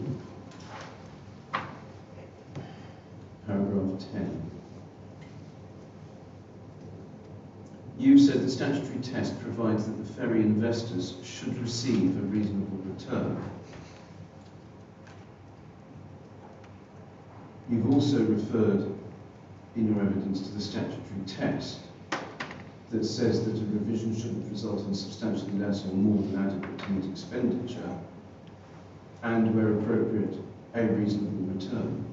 Speaker 4: paragraph 10. You've said the statutory test provides that the ferry investors should receive a reasonable return. You've also referred in your evidence to the statutory test that says that a revision shouldn't result in substantially less or more than adequate to meet expenditure, and where appropriate, a reasonable return.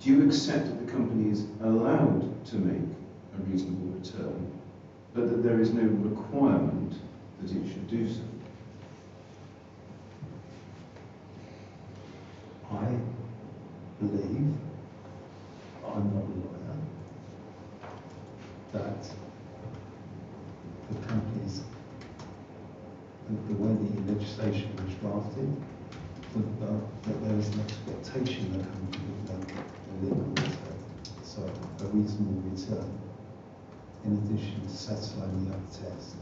Speaker 4: Do you accept that the company is allowed to make a reasonable return, but that there is no requirement that it should do so?
Speaker 2: I believe, I'm not a lawyer, that the companies, the way the legislation was drafted, that there is an expectation that a company would make a legal return, so a reasonable return, in addition to satisfying the other test.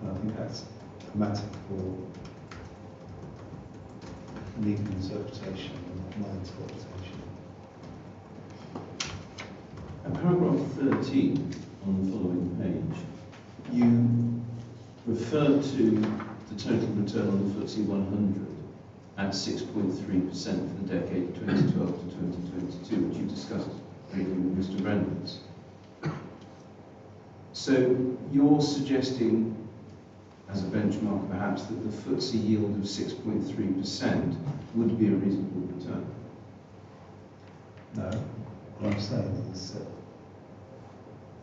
Speaker 2: And I think that's a matter for legal interpretation and not my interpretation.
Speaker 4: At paragraph 13 on the following page, you refer to the total return on the FTSE 100 at 6.3% for the decade 2012 to 2022, which you discussed briefly with Mr. Reynolds. So you're suggesting, as a benchmark perhaps, that the FTSE yield of 6.3% would be a reasonable return?
Speaker 2: No, what I'm saying is that,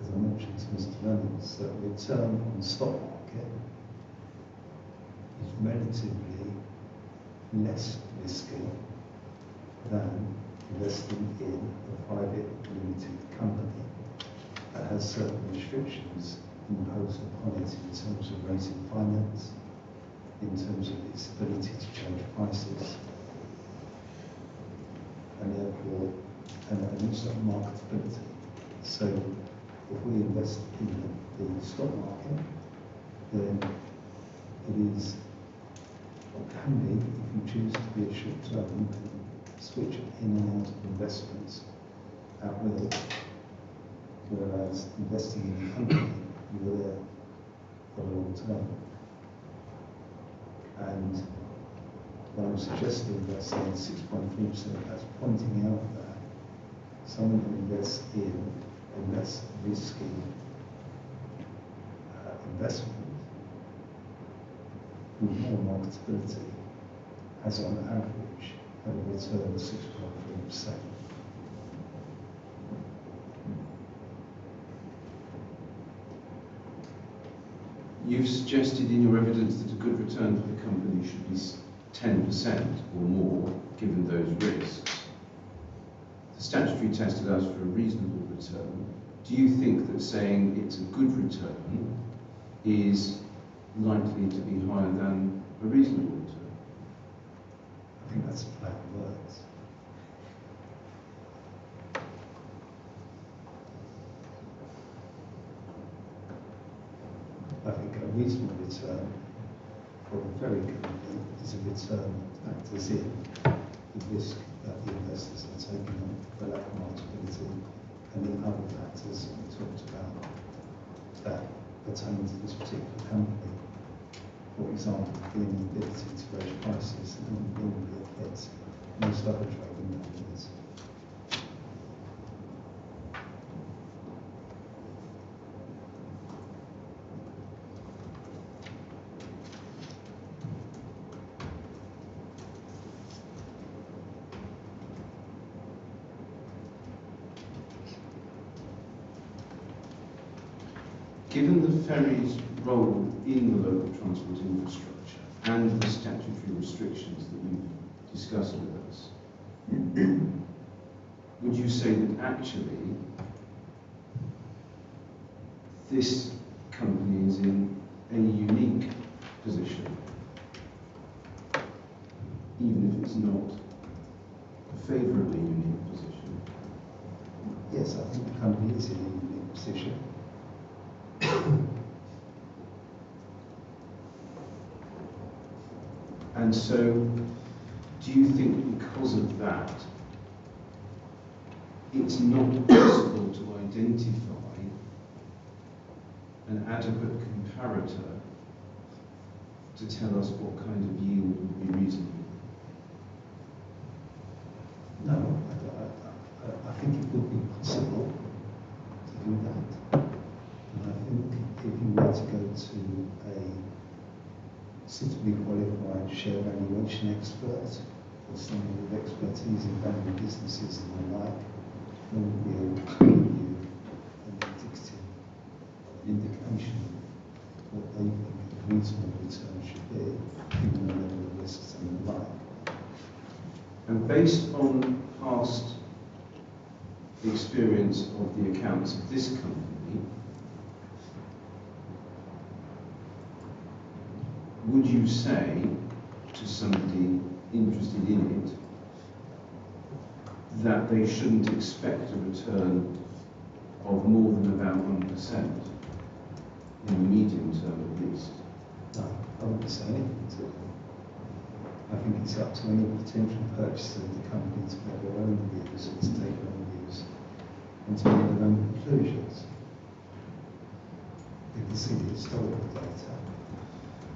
Speaker 2: as I mentioned to Mr. Reynolds, that return on the stock market is relatively less risky than investing in a private limited company that has certain restrictions imposed upon it in terms of rating finance, in terms of its ability to change prices, and therefore, and also marketability. So, if we invest in the stock market, then it is, or can be, if you choose to be a short term, you can switch in and out of investments at will, whereas investing in a company, you are there for the long term. And when I'm suggesting that saying 6.3%, that's pointing out that someone who invests in a less risky investment with more marketability has on average had a return of 6.3%.
Speaker 4: You've suggested in your evidence that a good return for the company should be 10% or more, given those risks. The statutory test allows for a reasonable return. Do you think that saying it's a good return is likely to be higher than a reasonable return?
Speaker 2: I think that's a play of words. I think a reasonable return for a ferry company is a return that factors in the risk that the investors are taking on, the lack of marketability, and the other factors that we talked about that pertain to this particular company. For example, the inability to raise prices and being able to affect most other trading companies.
Speaker 4: Given the ferry's role in the local transport infrastructure and the statutory restrictions that you've discussed with us, would you say that actually this company is in a unique position, even if it's not favourably unique position?
Speaker 2: Yes, I think the company is in a unique position.
Speaker 4: And so, do you think because of that, it's not possible to identify an adequate comparator to tell us what kind of yield would be reasonable?
Speaker 2: No, I think it would be possible to do that. And I think if you were to go to a suitably qualified share valuation expert or someone with expertise in valuing businesses and the like, they would be able to give you an indicative indication of what they think a reasonable return should be, given the level of risks and the like.
Speaker 4: And based on past experience of the accounts of this company, would you say to somebody interested in it that they shouldn't expect a return of more than about 1% in the medium term at least?
Speaker 2: No, I wouldn't say anything to them. I think it's up to any potential purchaser of the company to make their own views and to take their own views and to make their own conclusions. They can see the historical data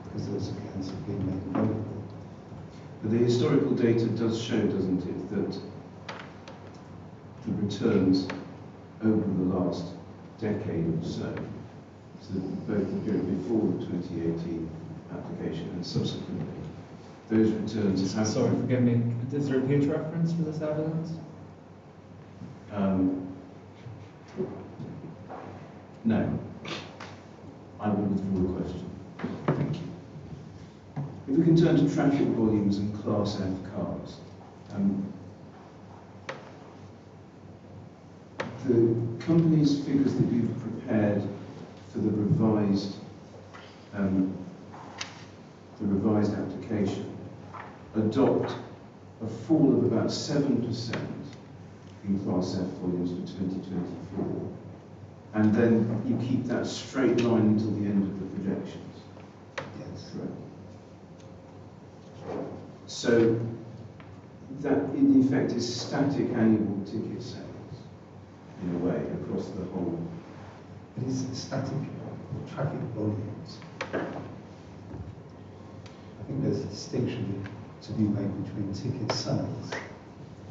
Speaker 2: because those accounts have been made available.
Speaker 4: But the historical data does show, doesn't it, that the returns over the last decade or so, so both the period before the 2018 application and subsequently, those returns have...
Speaker 1: Sorry, forgive me. Is there a page reference for this evidence?
Speaker 4: No. I will withdraw the question. Thank you. If we can turn to traffic volumes and Class F cars. The company's figures that you've prepared for the revised application adopt a fall of about 7% in Class F volumes for 2024, and then you keep that straight line until the end of the projections.
Speaker 2: Yes.
Speaker 4: Correct. So that in effect is static annual ticket sales in a way across the whole.
Speaker 2: It is static traffic volumes. I think there's a distinction to be made between ticket sales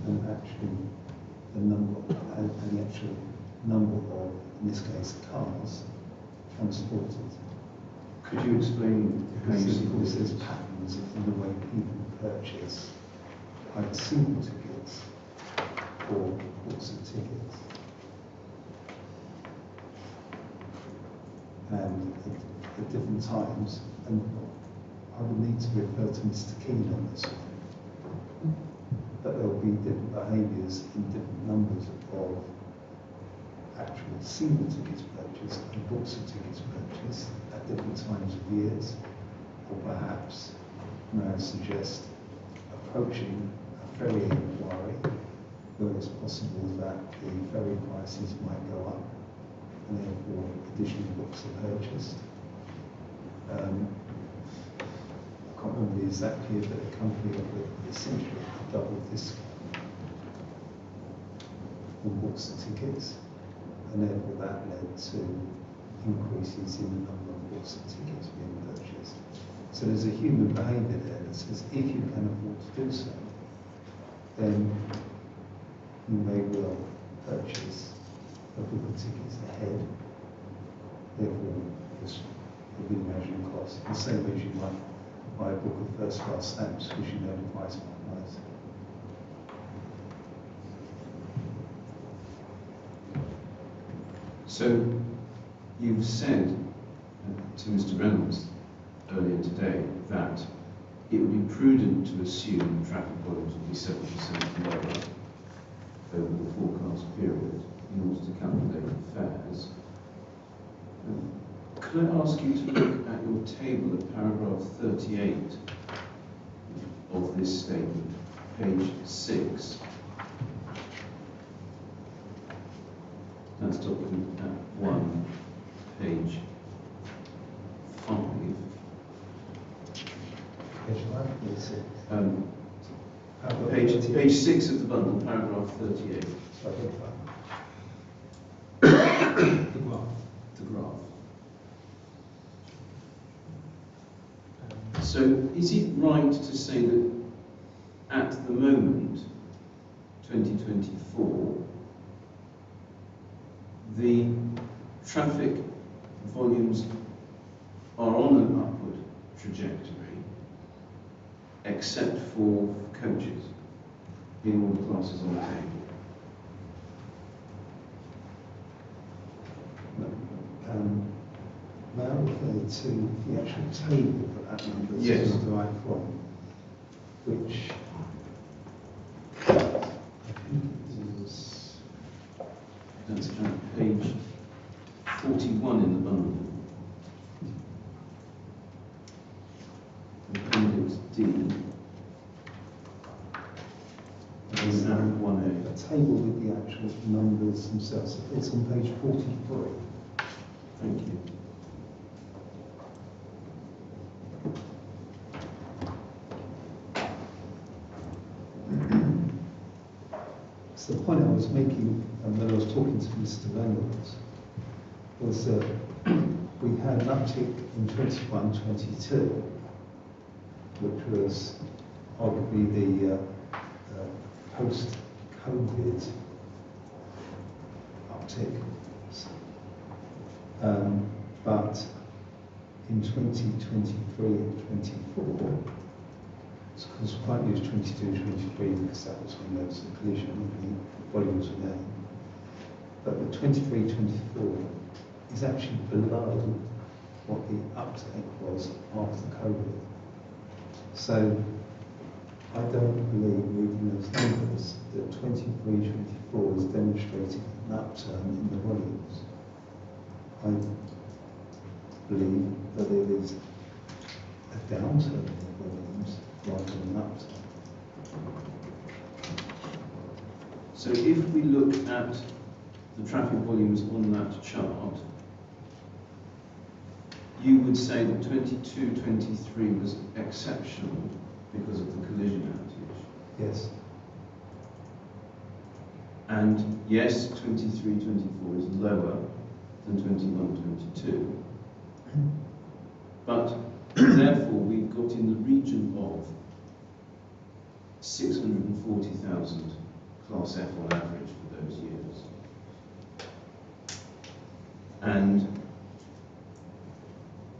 Speaker 2: and actually the number and the actual number of, in this case, cars transported.
Speaker 4: Could you explain how you see
Speaker 2: Of course,
Speaker 4: this?
Speaker 2: there's patterns in the way people purchase either single tickets or lots of tickets. And at different times, and I would need to refer to Mr. Keane on this one, but there will be different behaviours in different numbers of actual single tickets purchased and books of tickets purchased at different times of years, or perhaps, may I suggest, approaching a ferry inquiry where it's possible that the ferry prices might go up and therefore additional books are purchased. I can't remember the exact year, but the company offered essentially a double discount on books and tickets, and therefore that led to increases in the number of books and tickets being purchased. So there's a human behaviour there that says if you can afford to do so, then you may well purchase a book of tickets ahead, therefore there'll be marginal cost. The same as you might buy a book of first class stamps because you know the price might rise.
Speaker 4: So you've said to Mr. Reynolds earlier today that it would be prudent to assume traffic volumes would be 7% lower over the forecast period in order to calculate the fares. Could I ask you to look at your table at paragraph 38 of this statement, page 6, Sandbanks document at 1, page 5. Page 6 of the bundle, paragraph 38.
Speaker 2: The graph.
Speaker 4: The graph. So is it right to say that at the moment, 2024, the traffic volumes are on an upward trajectory, except for coaches in all the classes on the table?
Speaker 2: May I refer to the actual table that number is
Speaker 4: Yes.
Speaker 2: derived from, which I think is
Speaker 4: That's found page 41 in the bundle. Appendix D. And 1A.
Speaker 2: a table with the actual numbers themselves. It's on page 43.
Speaker 4: Thank you.
Speaker 2: So the point I was making when I was talking to Mr. Reynolds was that we had an uptick in 21-22, which was arguably the post-COVID uptick. But in 2023 and 24, because we can't use 22-23 because that was when there was the collision and the volumes were down. But the 23-24 is actually below what the uptake was after COVID. So I don't believe, reading those numbers, that 23-24 is demonstrating an upturn in the volumes. I believe that it is a downturn in the volumes rather than an upturn.
Speaker 4: So if we look at the traffic volumes on that chart, you would say that 22-23 was exceptional because of the collision outage.
Speaker 2: Yes.
Speaker 4: And yes, 23-24 is lower than 21-22. But therefore, we've got in the region of 640,000 Class F on average for those years. And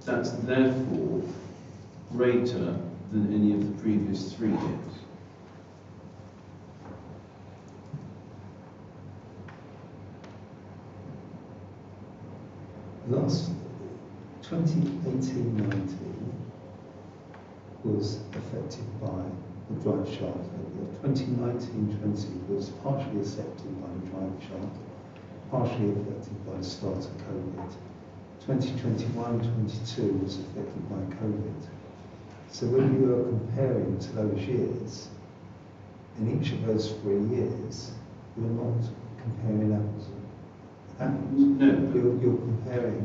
Speaker 4: that's therefore greater than any of the previous 3 years.
Speaker 2: Last 2018-19 was affected by the drive shaft failure. 2019-20 was partially affected by the drive shaft, partially affected by the start of COVID. 2021-22 was affected by COVID. So when you are comparing to those years, in each of those 3 years, you're not comparing apples and apples.
Speaker 4: No.
Speaker 2: You're comparing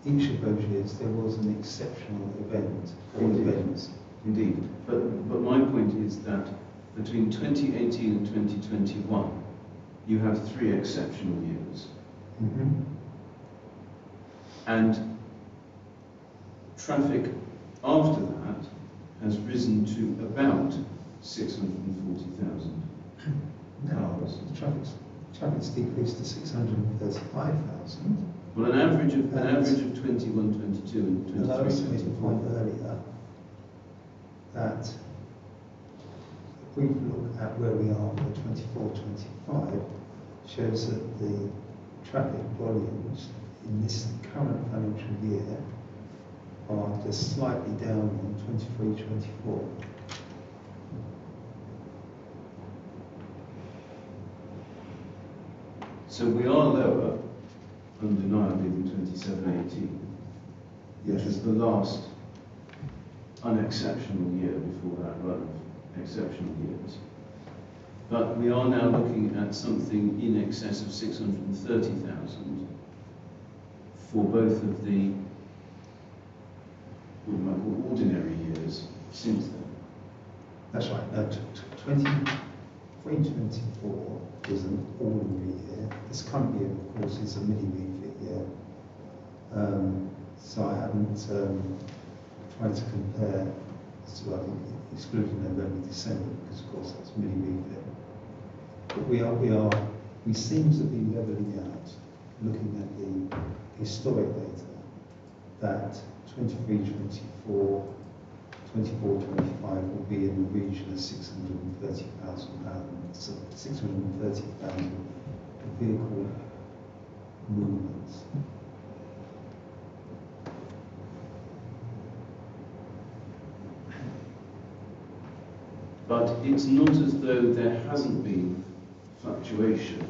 Speaker 2: each of those years, there was an exceptional event or events.
Speaker 4: Indeed. But my point is that between 2018 and 2021, you have 3 exceptional years.
Speaker 2: Mm-hmm.
Speaker 4: And traffic after that has risen to about 640,000 cars.
Speaker 2: The traffic's decreased to 635,000.
Speaker 4: Well, an average of 21, 22 and
Speaker 2: And I was
Speaker 4: 23,
Speaker 2: making a point
Speaker 4: 24.
Speaker 2: earlier that if we look at where we are for 24-25, shows that the traffic volumes in this current financial year are just slightly down on 23-24.
Speaker 4: So we are lower, undeniably, than 27-18, which was the last unexceptional year before that run of exceptional years. But we are now looking at something in excess of 630,000 for both of the what we might call ordinary years since then.
Speaker 2: That's right. 23-24 is an ordinary year. This current year, of course, is a mini refit year. So I haven't tried to compare, so I think excluding November, December, because of course that's mini refit. But we seem to be levelling out, looking at the historic data, that 23-24, 24-25 will be in the region of 630,000 pounds, 630,000 vehicle movements.
Speaker 4: But it's not as though there hasn't been fluctuation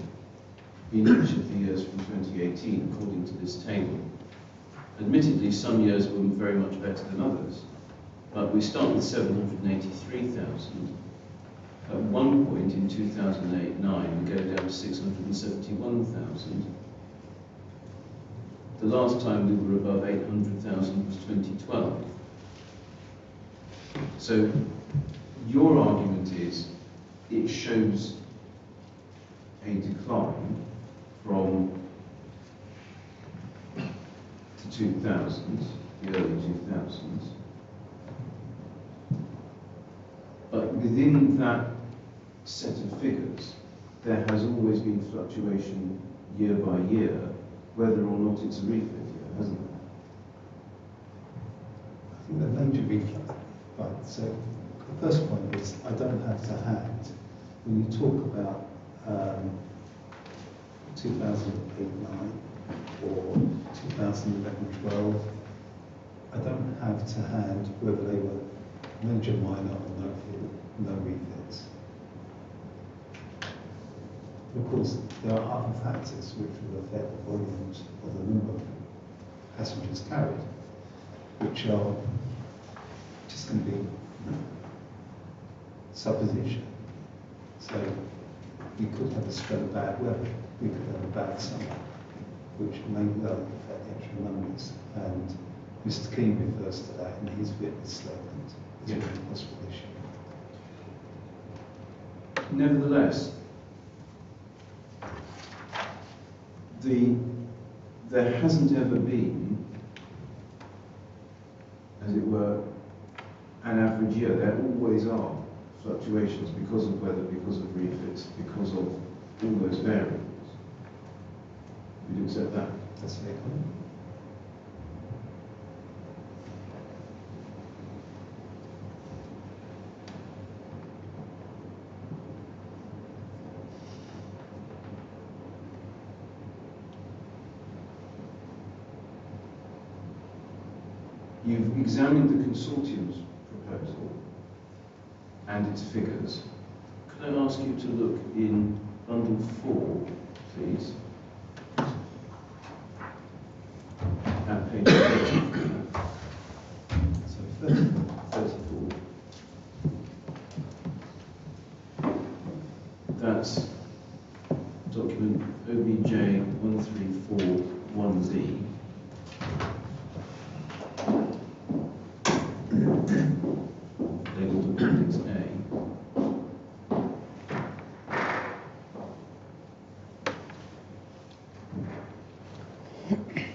Speaker 4: in each of the years from 2018, according to this table. Admittedly, some years were very much better than others, but we start with 783,000. At one point in 2008-9, we go down to 671,000. The last time we were above 800,000 was 2012. So your argument is it shows a decline from the 2000s, the early 2000s. But within that set of figures, there has always been fluctuation year by year, whether or not it's a refit year, hasn't there?
Speaker 2: I think the major refit, right, so the first point is I don't have to hand, when you talk about 2008-9 or 2011-12, I don't have to hand whether they were major, minor, or no refits. Of course, there are other factors which will affect the volumes of the number of passengers carried, which are just going to be supposition. So we could have a spell of bad weather, we could have a bad summer, which may well affect the actual numbers. And Mr. Keane refers to that in his witness statement as a possible issue.
Speaker 4: Nevertheless, there hasn't ever been, as it were, an average year. There always are fluctuations because of weather, because of refits, because of all those variables. Would you accept that?
Speaker 2: That's very common.
Speaker 4: You've examined the consortium's proposal and its figures. Could I ask you to look in bundle 4, please, at page 34.
Speaker 2: So 34.
Speaker 4: 34. That's document OBJ 1341Z. Labeled Appendix A.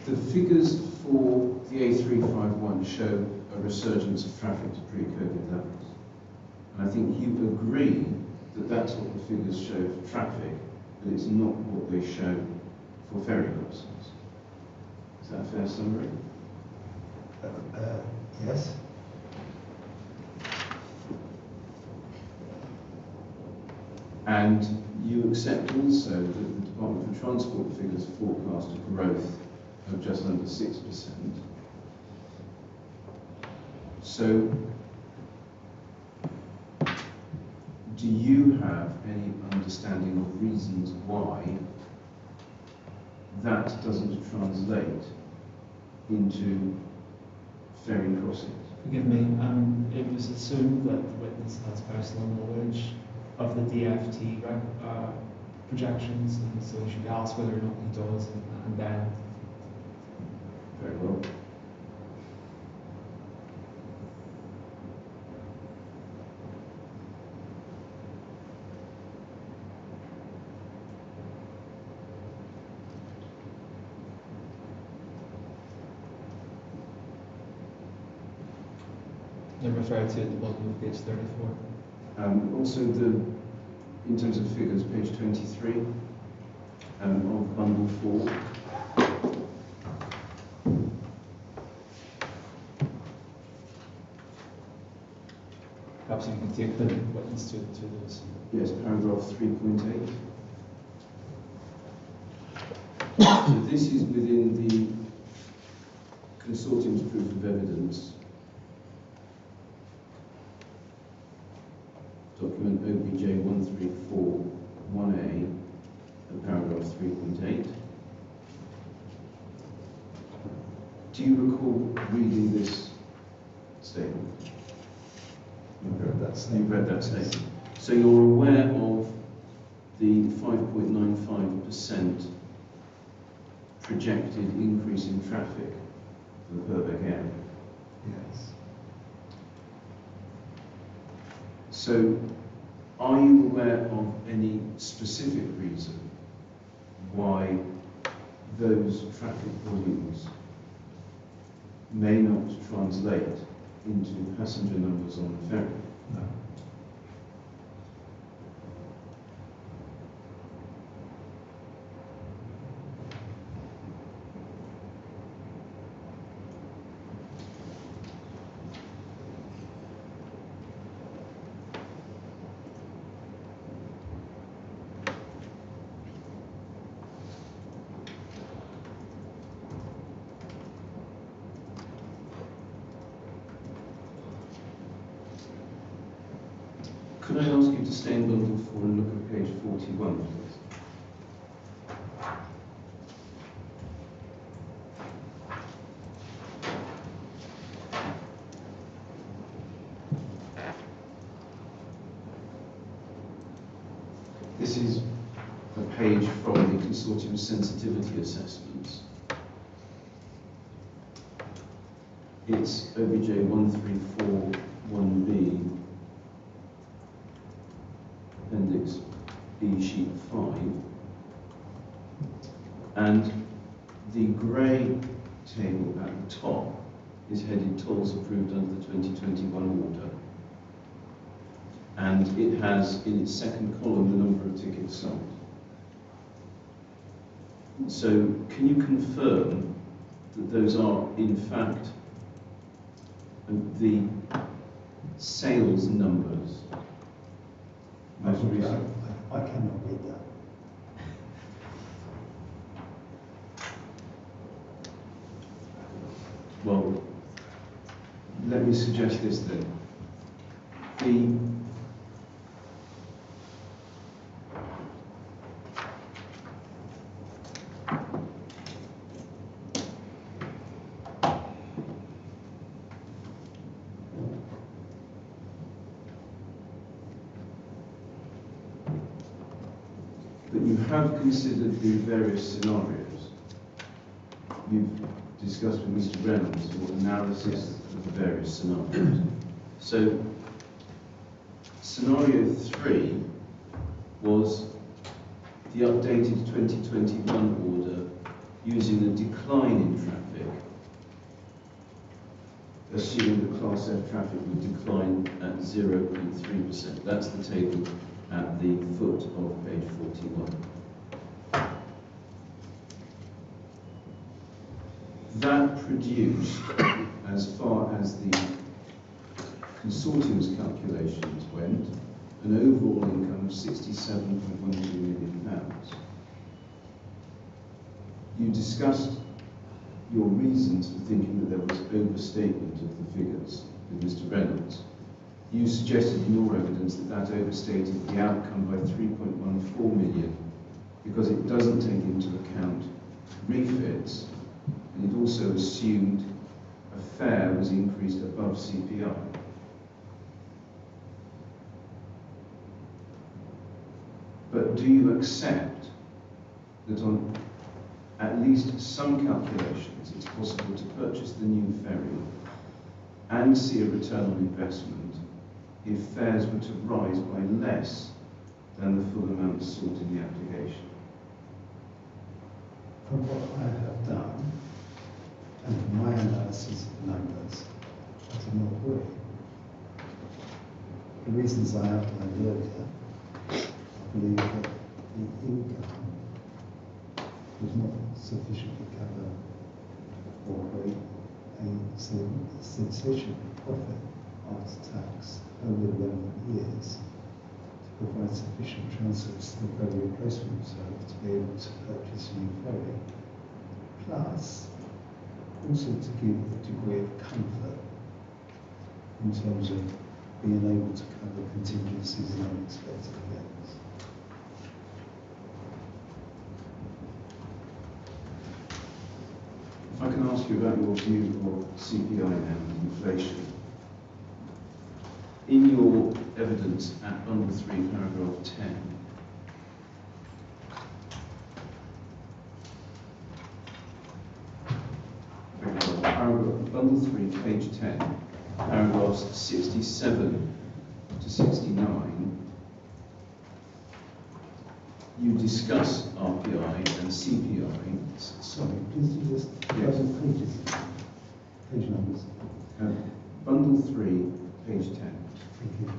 Speaker 4: The figures for the A351 show a resurgence of traffic to pre-COVID levels. And I think you agree that that's what the figures show for traffic, but it's not what they show for ferry crossings. Is that a fair summary?
Speaker 2: Yes.
Speaker 4: And you accept also that the Department for Transport figures forecast a growth of just under 6%. So, do you have any understanding of reasons why that doesn't translate into ferry crossings?
Speaker 1: Forgive me, it was assumed that the witness has personal knowledge of the DFT projections, and so you should ask whether or not he does, and then.
Speaker 4: Very well.
Speaker 1: They're referred to at the bottom of page 34.
Speaker 4: Also, in terms of figures, page 23 of bundle 4.
Speaker 1: Perhaps you can take the witness to those.
Speaker 4: Yes, paragraph 3.8. So this is within the consortium's proof of evidence. Document OBJ 1341A, paragraph 3.8. Do you recall reading this statement?
Speaker 2: You've read that statement.
Speaker 4: You've read that statement. So you're aware of the 5.95% projected increase in traffic for the Purbeck area?
Speaker 2: Yes.
Speaker 4: So, are you aware of any specific reason why those traffic volumes may not translate into passenger numbers on the ferry?
Speaker 2: No.
Speaker 4: Could I ask you to stay in bundle 4 and look at page 41, please? This is a page from the consortium sensitivity assessments. It's OBJ 1341B. Appendix B, sheet 5, and the grey table at the top is headed tolls approved under the 2021 order, and it has in its second column the number of tickets sold. So can you confirm that those are in fact the sales numbers? Most recent.
Speaker 2: I cannot read that.
Speaker 4: Well, let me suggest this then. But you have considered the various scenarios. You've discussed with Mr. Reynolds your analysis of the various scenarios. So, scenario 3 was the updated 2021 order using a decline in traffic, assuming the Class F traffic would decline at 0.3%. That's the table at the foot of page 41. That produced, as far as the consortium's calculations went, an overall income of £67.12 million. You discussed your reasons for thinking that there was overstatement of the figures with Mr. Reynolds. You suggested in your evidence that that overstated the outcome by 3.14 million because it doesn't take into account refits, and it also assumed a fare was increased above CPI. do you accept that on at least some calculations it's possible to purchase the new ferry and see a return on investment if fares were to rise by less than the full amount sought in the application?
Speaker 2: From what I have done, and from my analysis of numbers, I do not agree. The reasons I outlined earlier, I believe that the income does not sufficiently cover or create a sufficient profit after tax over the relevant years to provide sufficient transfers to the ferry replacement reserve to be able to purchase a new ferry, plus also to give a degree of comfort in terms of being able to cover contingencies and unexpected events.
Speaker 4: If I can ask you about your view of CPI now and inflation. In your evidence at bundle 3, paragraph 10, bundle 3, page 10, paragraphs 67 to 69, you discuss RPI and CPI.
Speaker 2: Sorry, please do just
Speaker 4: Yes.
Speaker 2: pages, page numbers.
Speaker 4: Bundle 3, page 10.
Speaker 2: Thank you.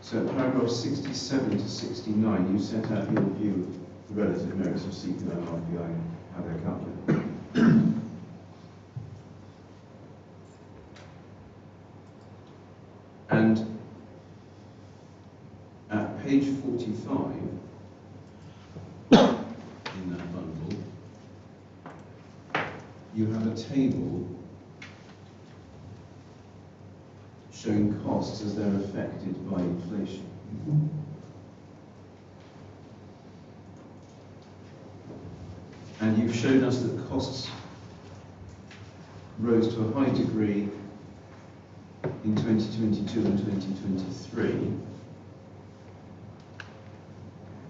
Speaker 4: So paragraphs 67 to 69, you set out your view of the relative merits of CPI and RPI and how they're calculated. And at page 45 in that bundle, you have a table showing costs as they're affected by inflation. And you've shown us that costs rose to a high degree in 2022 and 2023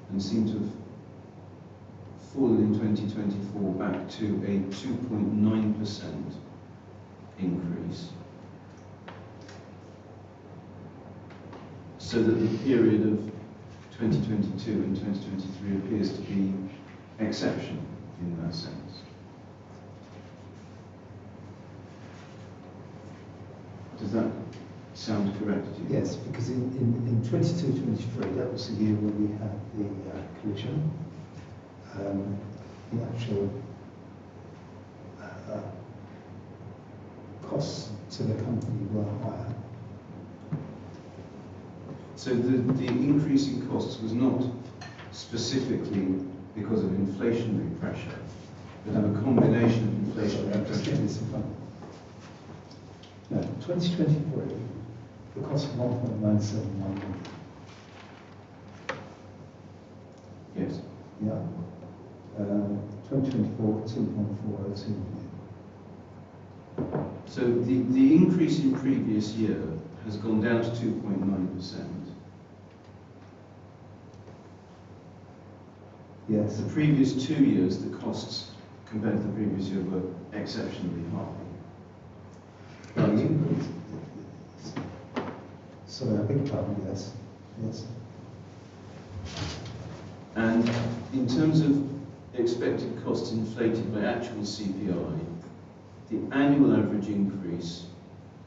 Speaker 4: and seem to have fallen in 2024 back to a 2.9% increase. So that the period of 2022 and 2023 appears to be exceptional in that sense. Does that sound correct to you?
Speaker 2: Yes, because in 22-23, that was the year when we had the collision. The actual costs to the company were higher.
Speaker 4: So the increase in costs was not specifically because of inflationary pressure, but of a combination of inflationary
Speaker 2: Just get
Speaker 4: pressure.
Speaker 2: this in front. No, 2023, the cost of 1.971 million.
Speaker 4: Yes.
Speaker 2: Yeah. 2024, 2.402 million.
Speaker 4: So the increase in previous year has gone down to 2.9%.
Speaker 2: Yes.
Speaker 4: The previous 2 years, the costs compared to the previous year were exceptionally high.
Speaker 2: The increase. Sorry, I beg your pardon, yes. Yes.
Speaker 4: And in terms of expected costs inflated by actual CPI, the annual average increase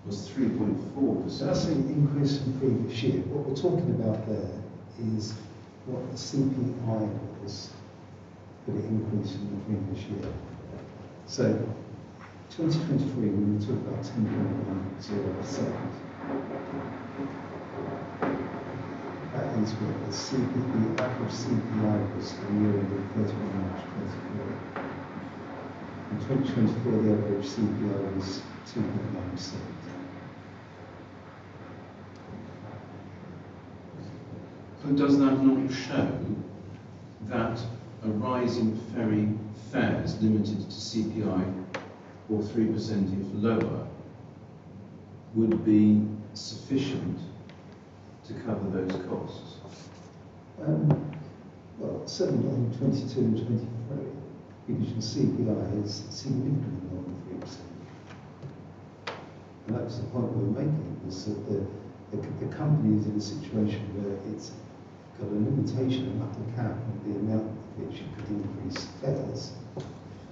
Speaker 4: was 3.4%.
Speaker 2: So that's an increase from previous year. What we're talking about there is what the CPI was for the increase from the previous year. So 2023, we were talking about 10.10%. That is what the average CPI was for the year ended 31 March 24. In 2024, the average CPI was 2.9%.
Speaker 4: But does that not show that a rise in ferry fares limited to CPI or 3% if lower would be sufficient to cover those costs?
Speaker 2: Well, certainly on 22 and 23, because your CPI is significantly more than 3%. And that was the point we were making, was that the company is in a situation where it's got a limitation, an upper cap on the amount at which it could increase fares,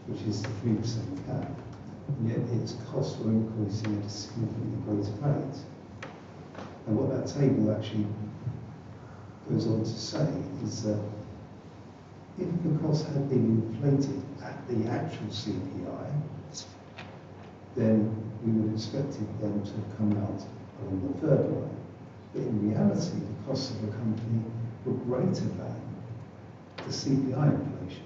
Speaker 2: which is the 3% cap. And yet its costs were increasing at a significantly greater rate. And what that table actually goes on to say is that if the costs had been inflated at the actual CPI, then we would have expected them to have come out on the third line. But in reality, the costs of the company were greater than the CPI inflation.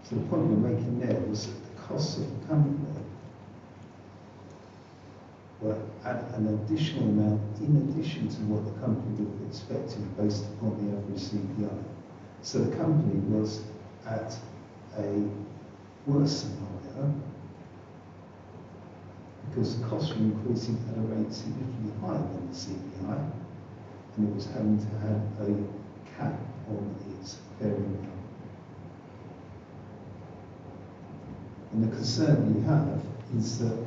Speaker 2: So the point we're making there was that the costs of the company were at an additional amount in addition to what the company would have expected based upon the average CPI. So the company was at a worse scenario because the costs were increasing at a rate significantly higher than the CPI, and it was having to have a cap on its fare income. And the concern you have is that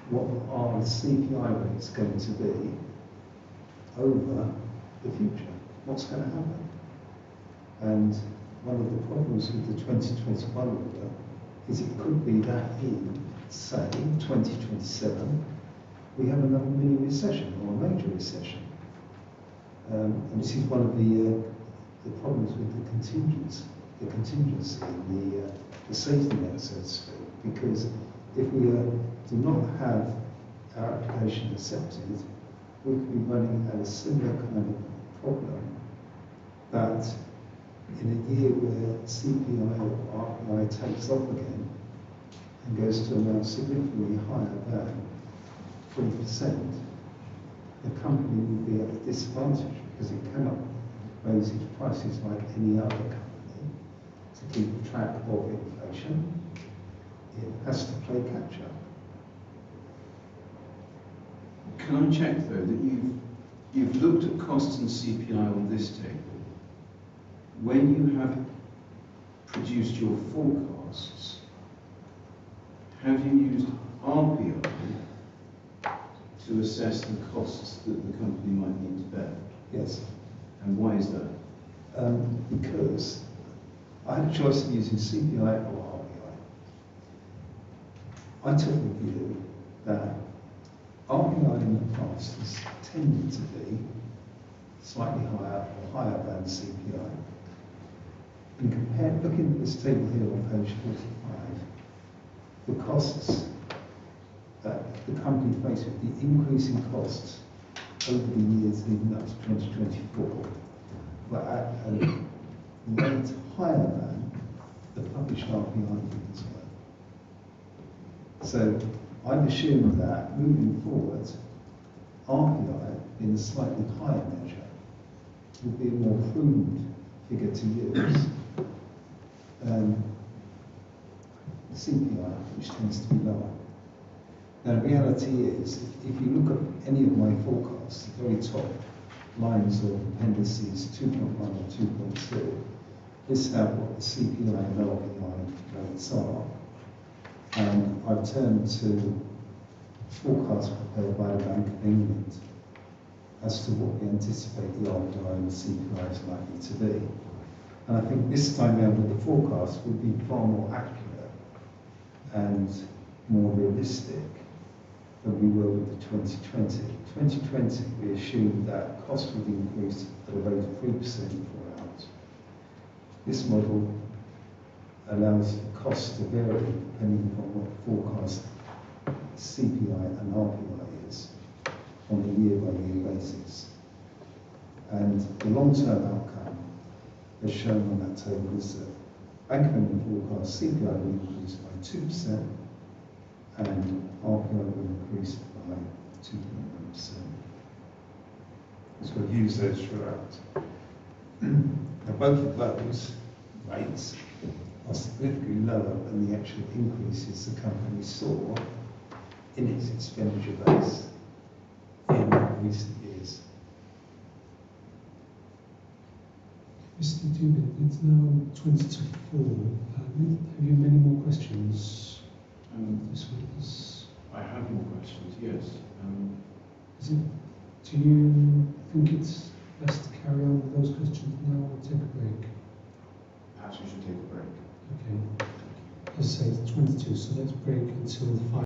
Speaker 2: what are the CPI rates going to be over the future? What's going to happen? And one of the problems with the 2021 order is it could be that in, say, 2027, we have another mini recession or a major recession. And this is one of the problems with the contingency, the safety net, so to speak, because if we do not have our application accepted, we could be running at a similar kind of problem that in a year where CPI or RPI takes off again and goes to amount significantly higher than 3%, the company will be at a disadvantage because it cannot raise its prices like any other company to keep track of inflation. It has to play catch up.
Speaker 4: Can I check though that you've looked at costs and CPI on this table? When you have produced your forecasts, have you used RPI to assess the costs that the company might need to bear?
Speaker 2: Yes.
Speaker 4: And why is that?
Speaker 2: Because I had a choice of using CPI or RPI. I took the view that RPI in the past has tended to be slightly higher or higher than CPI. And looking at this table here on page 45, the costs that the company faced with, the increasing costs over the years leading up to 2024 were at a rate higher than the published RPI figures were. So I've assumed that moving forward, RPI, in a slightly higher measure, would be a more prudent figure to use. CPI, which tends to be lower. Now, the reality is, if you look at any of my forecasts, the very top lines of appendices 2.1 or 2.2 list out what the CPI and RPI rates are. And I've turned to forecasts prepared by the Bank of England as to what we anticipate the RPI and the CPI is likely to be. And I think this time round with the forecast would be far more accurate and more realistic than we were with the 2020. 2020, we assumed that costs would increase at a rate of 3% per hour. This model allows the costs to vary depending upon what the forecast CPI and RPI is on a year-by-year basis. And the long-term outcome, as shown on that table, is that Bank of England forecast CPI will increase by 2% and RPI will increase by 2.1%. So we'll use those throughout. Now both of those rates are significantly lower than the actual increases the company saw in its expenditure base recent years.
Speaker 3: Mr. Dubin, it's now 20 to 4. Have you many more questions? This was.
Speaker 4: I have more questions, yes.
Speaker 3: Do you think it's best to carry on with those questions now or take a break?
Speaker 4: Perhaps we should take a break.
Speaker 3: Okay. As I say, it's 22, so let's break until 5.